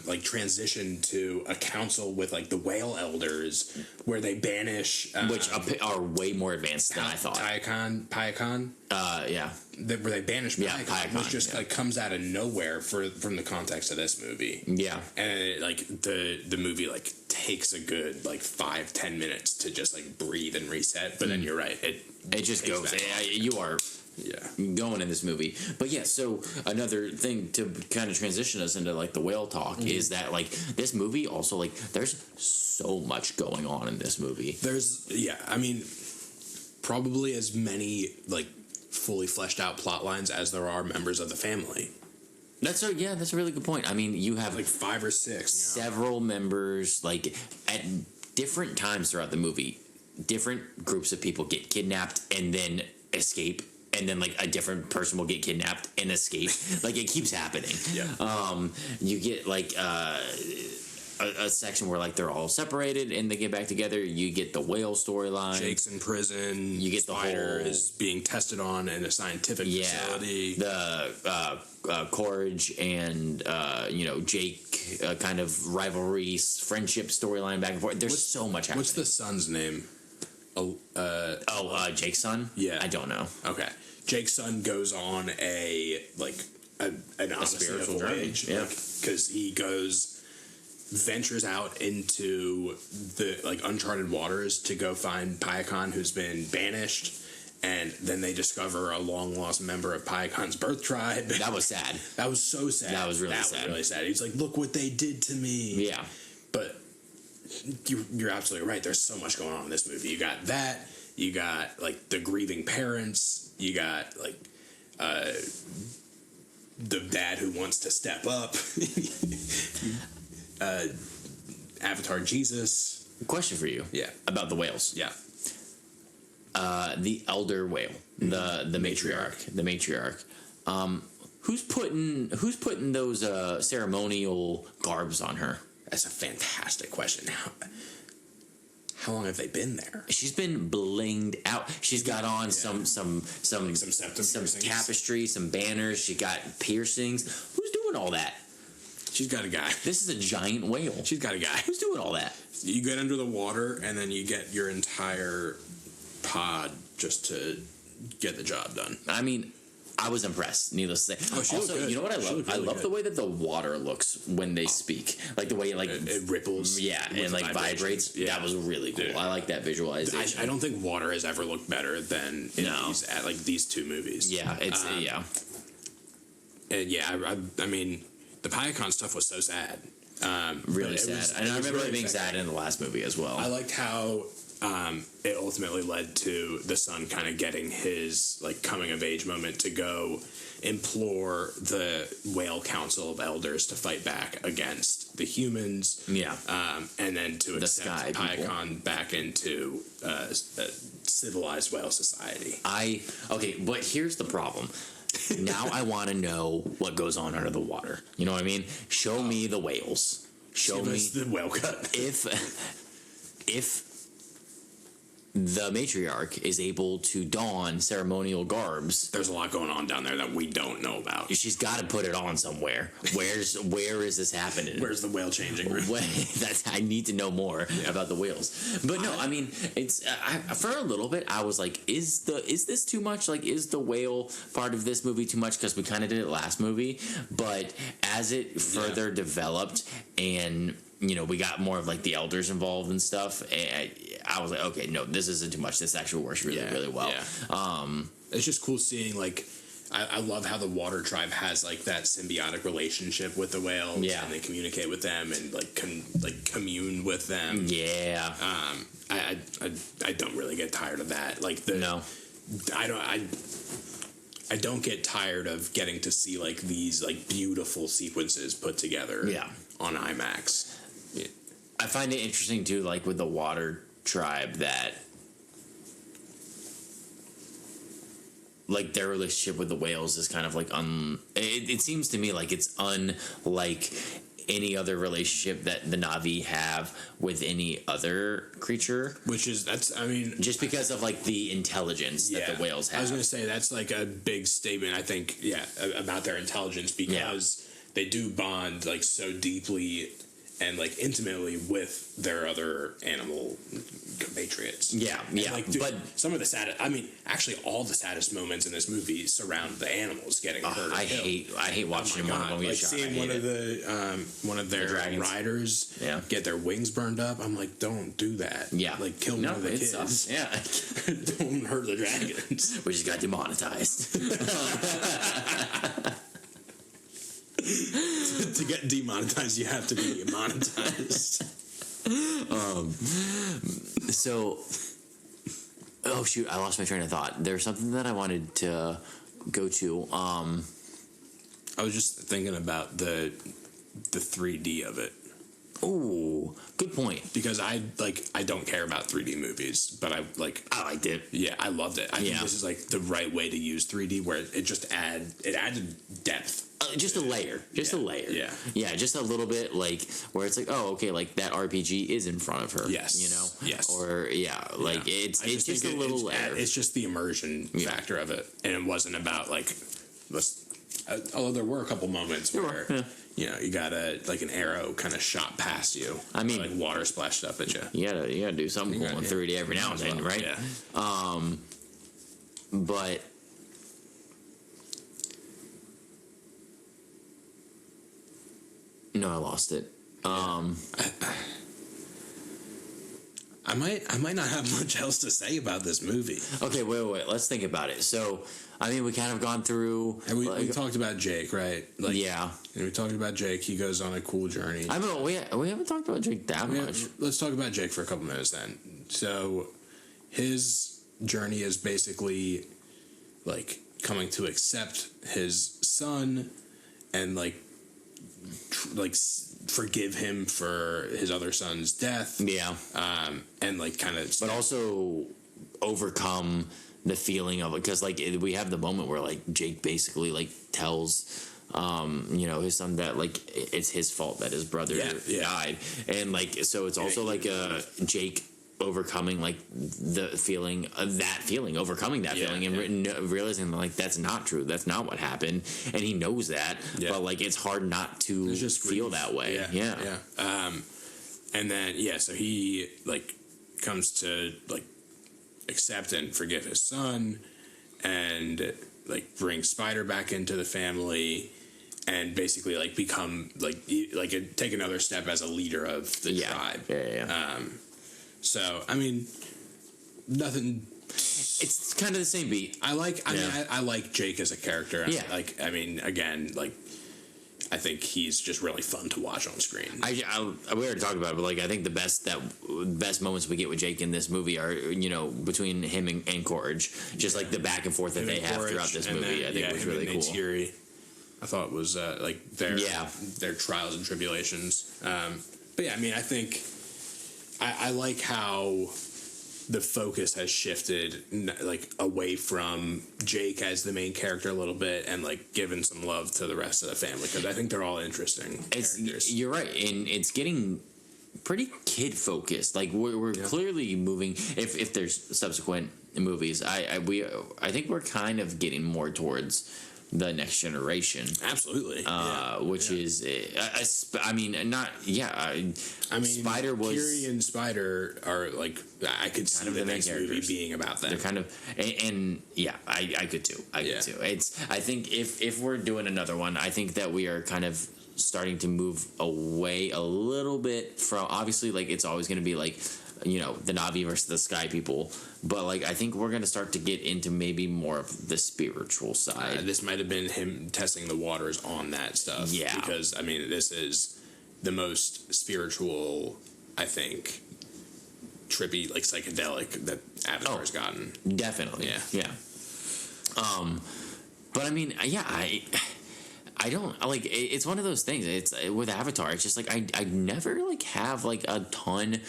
like transition to a council with like the whale elders where they banish Which are way more advanced than I thought. Payakan. Yeah. Where they banish Payakan, Payakan, which just like comes out of nowhere from the context of this movie. Yeah. And it, like the movie like takes a good like 5-10 minutes to just like breathe and reset. But then you're right, it just goes. You are going in this movie. But yeah, so another thing to kind of transition us into like the whale talk is that like this movie also like there's so much going on in this movie. I mean, probably as many like fully fleshed out plot lines as there are members of the family. That's a really good point. I mean, you have like 5 or 6 several members like at different times throughout the movie. Different groups of people get kidnapped and then escape, and then like a different person will get kidnapped and escape. Like it keeps happening. Yeah. You get like a section where like they're all separated and they get back together. You get the whale storyline. Jake's in prison. You get Spider the whole is being tested on in a scientific facility. The Courage and Jake kind of rivalry, friendship storyline back and forth. There's so much happening. What's the son's name? Jake's son? Yeah. I don't know. Okay. Jake's son goes on an spiritual journey. Yeah. Because he ventures out into the like uncharted waters to go find Payakan, who's been banished, and then they discover a long lost member of Payakan's birth tribe. That was sad. That was so sad. That was really sad. He's like, look what they did to me. Yeah. But you're absolutely right. There's so much going on in this movie. You got that. You got like the grieving parents. You got like the dad who wants to step up. Avatar Jesus. Question for you. Yeah. About the whales. Yeah. The elder whale, the matriarch. The matriarch. Who's putting those ceremonial garbs on her? That's a fantastic question. How long have they been there? She's been blinged out. She's got on some tapestry, some banners. She got piercings. Who's doing all that? She's got a guy. This is a giant whale. She's got a guy. Who's doing all that? You get under the water, and then you get your entire pod just to get the job done. I mean, I was impressed, needless to say. Also, you know what I love? I love the way that the water looks when they speak. Like the way it ripples. Yeah, and like vibrates. Yeah. That was really cool. Dude. I like that visualization. I don't think water has ever looked better than these two movies. Yeah, it's And I mean, the Payakan stuff was so sad. Really sad. And I remember it being sad in the last movie as well. I liked how it ultimately led to the son kind of getting his like coming of age moment to go implore the whale council of elders to fight back against the humans. Yeah. And then to accept Payakan back into a civilized whale society. But here's the problem. Now I want to know what goes on under the water. You know what I mean? Show me the whales. Show me the whale cut. If the matriarch is able to don ceremonial garbs, there's a lot going on down there that we don't know about. She's got to put it on somewhere. Where is this happening? Where's the whale changing room? I need to know more about the whales. But no, I mean, it's for a little bit I was like, is this too much? Like, is the whale part of this movie too much? Because we kind of did it last movie, but as it further developed and we got more of like the elders involved and stuff, and I was like, okay, no, this isn't too much. This actually works really well. Yeah. It's just cool seeing like I love how the water tribe has like that symbiotic relationship with the whales. Yeah. And they communicate with them and like commune with them. Yeah. I don't really get tired of that. Like I don't get tired of getting to see like these like beautiful sequences put together. Yeah. On IMAX. Yeah. I find it interesting too, like with the water tribe, that like their relationship with the whales is kind of like it seems to me like it's unlike any other relationship that the Na'vi have with any other creature. Just because of like the intelligence that the whales have. I was going to say that's like a big statement, I think, about their intelligence, because they do bond like so deeply and like intimately with their other animal compatriots. Like, dude, but some of the saddest, actually all the saddest moments in this movie surround the animals getting hurt. I hate watching one of them get shot. Seeing one of their riders get their wings burned up. I'm like, don't do that. Like kill one of the kids. Sucks. Yeah, don't hurt the dragons. We just got demonetized. To get demonetized, you have to be monetized. So, oh shoot, I lost my train of thought. There's something that I wanted to go to. I was just thinking about the 3D of it. Oh, good point. Because I don't care about 3D movies, but I liked it. Yeah, I loved it. I think this is like the right way to use 3D, where it just added depth. Just a layer. A layer. Yeah, just a little bit, like, where it's like, oh, okay, like, that RPG is in front of her. Yes. You know? Yes. Or, it's just a little layer. It's just the immersion factor of it. And it wasn't about, like, although there were a couple moments where, you got an arrow kind of shot past you. I mean, like, water splashed up at you. You gotta do something cool in 3D every now and then, right? Yeah. But... No, I lost it. I might not have much else to say about this movie. Okay, wait. Let's think about it. So, we kind of gone through... And we talked about Jake, right? And we talked about Jake. He goes on a cool journey. We haven't talked about Jake that much. Let's talk about Jake for a couple minutes then. So, his journey is basically, like, coming to accept his son and, forgive him for his other son's death. Yeah. And kind of... But also overcome the feeling of it. Because, we have the moment where, Jake basically, tells, his son that, it's his fault that his brother died. And, so it's also, Jake overcoming the feeling overcoming that feeling and realizing that's not true, that's not what happened, and he knows that, but it's hard not to just feel that way. And then so he comes to accept and forgive his son, and bring Spider back into the family, and basically become take another step as a leader of the tribe. So, nothing... It's kind of the same beat. I like Jake as a character. Yeah. I think he's just really fun to watch on screen. We already talked about it, but I think the best moments we get with Jake in this movie are, between him and Courage. Just the back and forth that they have throughout this movie, I think was really cool. Neytiri, I thought was their trials and tribulations. But yeah, I think... I like how the focus has shifted away from Jake as the main character a little bit, and given some love to the rest of the family, because I think they're all interesting characters. You're right, and it's getting pretty kid focused. We're clearly moving. If there's subsequent movies, I think we're kind of getting more towards the next generation. Absolutely. Which is, Spider was... Kiri and Spider are, I could see the next movie being about them. They're kind of, I could too. I could too. I think if we're doing another one, I think that we are kind of starting to move away a little bit from, obviously, it's always going to be, the Na'vi versus the Sky People, but I think we're gonna start to get into maybe more of the spiritual side. This might have been him testing the waters on that stuff. Yeah, because this is the most spiritual, I think, trippy, psychedelic that Avatar's gotten. Definitely. Yeah. But I don't it's one of those things. It's with Avatar. It's just I never have a ton.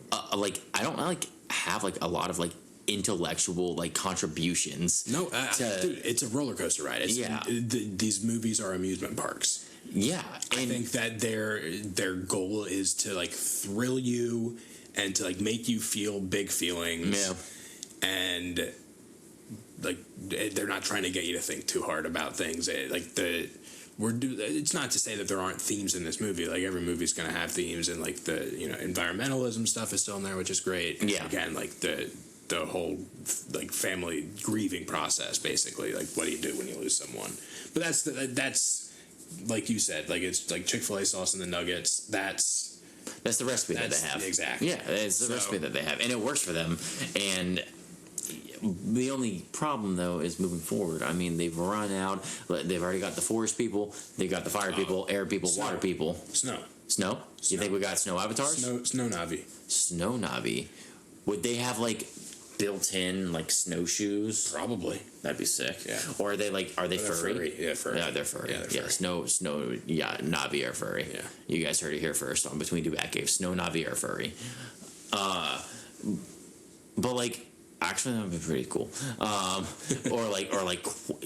I don't have a lot of intellectual like contributions. No, dude, it's a roller coaster ride. These movies are amusement parks. Yeah, I think that their goal is to like thrill you and to like make you feel big feelings. Yeah, and like they're not trying to get you to think too hard about things. It's not to say that there aren't themes in this movie. Like every movie's going to have themes, and like the environmentalism stuff is still in there, which is great. Yeah. And again, like the whole like family grieving process, basically. Like what do you do when you lose someone? But that's like you said, like it's like Chick-fil-A sauce and the nuggets. That's the recipe that they have. Exactly. Yeah, it's the recipe that they have, and it works for them. And the only problem, though, is moving forward. I mean, they've run out. They've already got the forest people. They've got the fire people, air people, water people. Snow. You think we got snow avatars? Snow Navi. Snow Navi. Would they have like built-in like snowshoes? Probably. That'd be sick. Yeah. Or are they furry? Yeah, furry. Yeah, they're furry. Yeah, they're furry. Snow. Yeah, Navi are furry. Yeah. You guys heard it here first on Between Two Batcaves. Snow Navi are furry. But like, actually, that would be pretty cool. Or like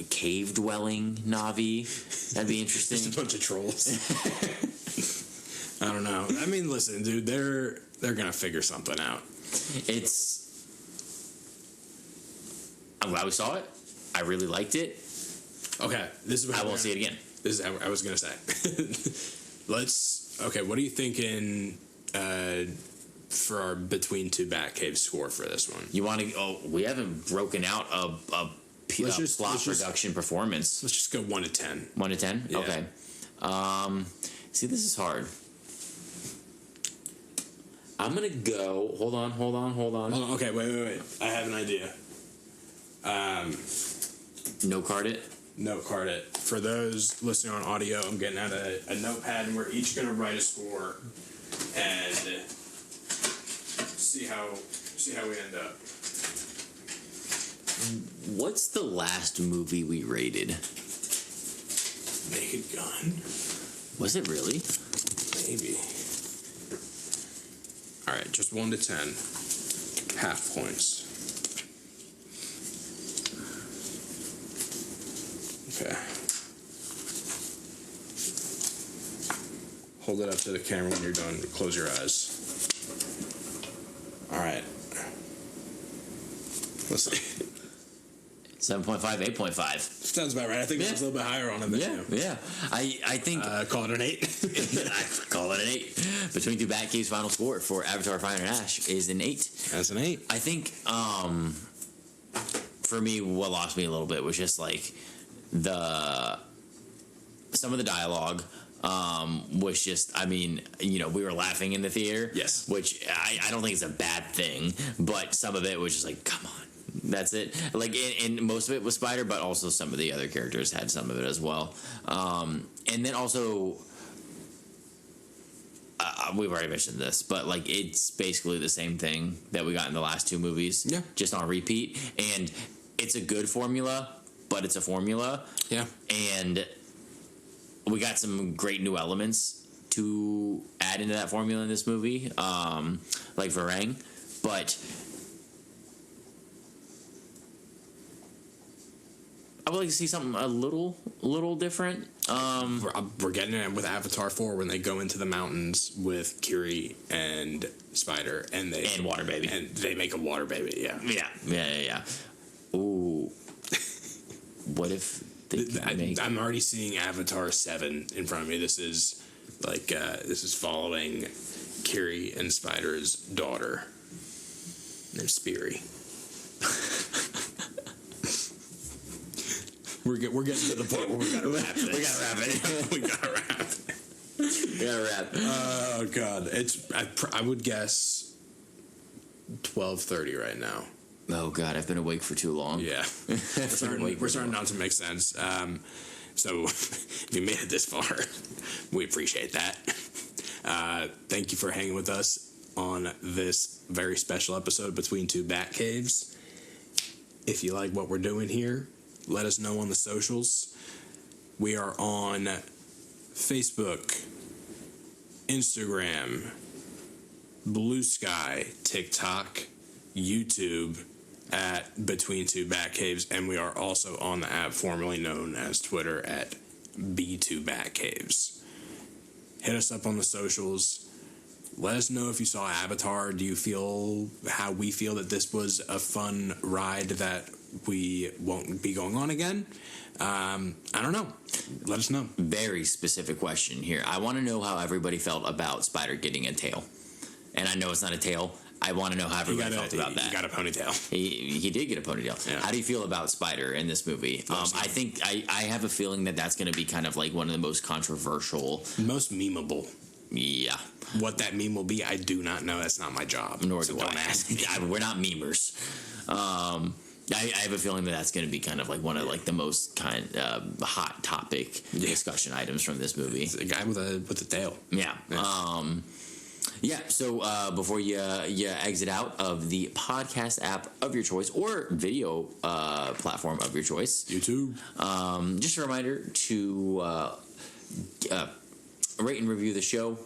cave dwelling Navi. That'd be interesting. Just a bunch of trolls. I don't know. I mean, listen, dude, they're gonna figure something out. I'm glad we saw it. I really liked it. Okay, this is what I won't see it again. This is what I was gonna say. Okay, what are you thinking for our Between Two Batcaves score for this one? You want to? Oh, we haven't broken out a plot production performance. Let's just go 1 to 10. 1 to 10. Yeah. Okay. See, this is hard. I'm gonna go. Hold on. Okay, wait. I have an idea. No card it. Note card it. For those listening on audio, I'm getting out a notepad, and we're each going to write a score and see how we end up. What's the last movie we rated? Naked Gun. Was it really? Maybe. All right, just 1 to 10. Half points. Okay. Hold it up to the camera when you're done. Close your eyes. All right. Let's see. 7.5, 8.5. Sounds about right. I think it's a little bit higher on it than you. Yeah. I think... call it an 8. I call it an 8. Between Two Batcaves' final score for Avatar Fire and Ash is an 8. That's an 8. I think, for me, what lost me a little bit was just, like, some of the dialogue was just, I mean, we were laughing in the theater. Yes. Which I don't think is a bad thing, but some of it was just like, come on. That's it. Like, and most of it was Spider, but also some of the other characters had some of it as well. And then also, we've already mentioned this, but like it's basically the same thing that we got in the last two movies, just on repeat. And it's a good formula, but it's a formula. Yeah. And we got some great new elements to add into that formula in this movie, like Varang, but I would like to see something a little different. We're getting it with Avatar 4 when they go into the mountains with Kiri and Spider and Water Baby, and they make a water baby. Yeah. Ooh, what if I'm already seeing Avatar 7 in front of me. This is following Kiri and Spider's daughter named Speary. We're getting to the point where we gotta wrap this. We gotta wrap. Oh God, I would guess 12:30 right now. Oh God, I've been awake for too long. Yeah, we're starting not to make sense. So if you made it this far, we appreciate that. Thank you for hanging with us on this very special episode Between Two Batcaves. If you like what we're doing here, let us know on the socials. We are on Facebook, Instagram, Blue Sky, TikTok, YouTube, at Between Two Batcaves, and we are also on the app formerly known as Twitter at B2 Batcaves. Hit us up on the socials. Let us know if you saw Avatar. Do you feel how we feel, that this was a fun ride that we won't be going on again? I don't know. Let us know. Very specific question here. I want to know how everybody felt about Spider getting a tail. And I know it's not a tail. I want to know how everybody felt about that. He got a ponytail. He did get a ponytail. Yeah. How do you feel about Spider in this movie? I think I have a feeling that that's going to be kind of like one of the most controversial. Most memeable. Yeah. What that meme will be, I do not know. That's not my job. Nor so do don't I. ask me. We're not memers. I have a feeling that that's going to be kind of like one of like the most hot topic discussion items from this movie. It's a guy with a tail. Yeah. So before you exit out of the podcast app of your choice or video platform of your choice, YouTube. Just a reminder to rate and review the show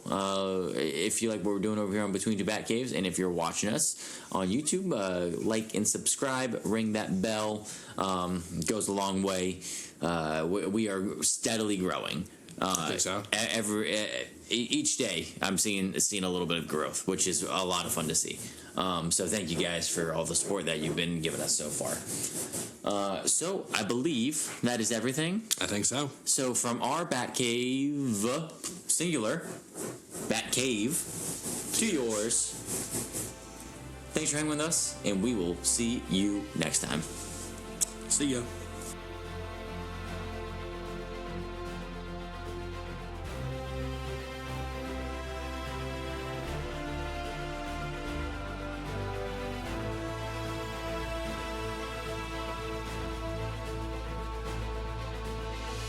if you like what we're doing over here on Between Two Batcaves, and if you're watching us on YouTube, like and subscribe, ring that bell. Goes a long way. We are steadily growing. I think so. Each day I'm seeing a little bit of growth, which is a lot of fun to see. So thank you guys for all the support that you've been giving us so far. So I believe that is everything. I think so. So from our Batcave, singular, Batcave, to yours, thanks for hanging with us, and we will see you next time. See ya.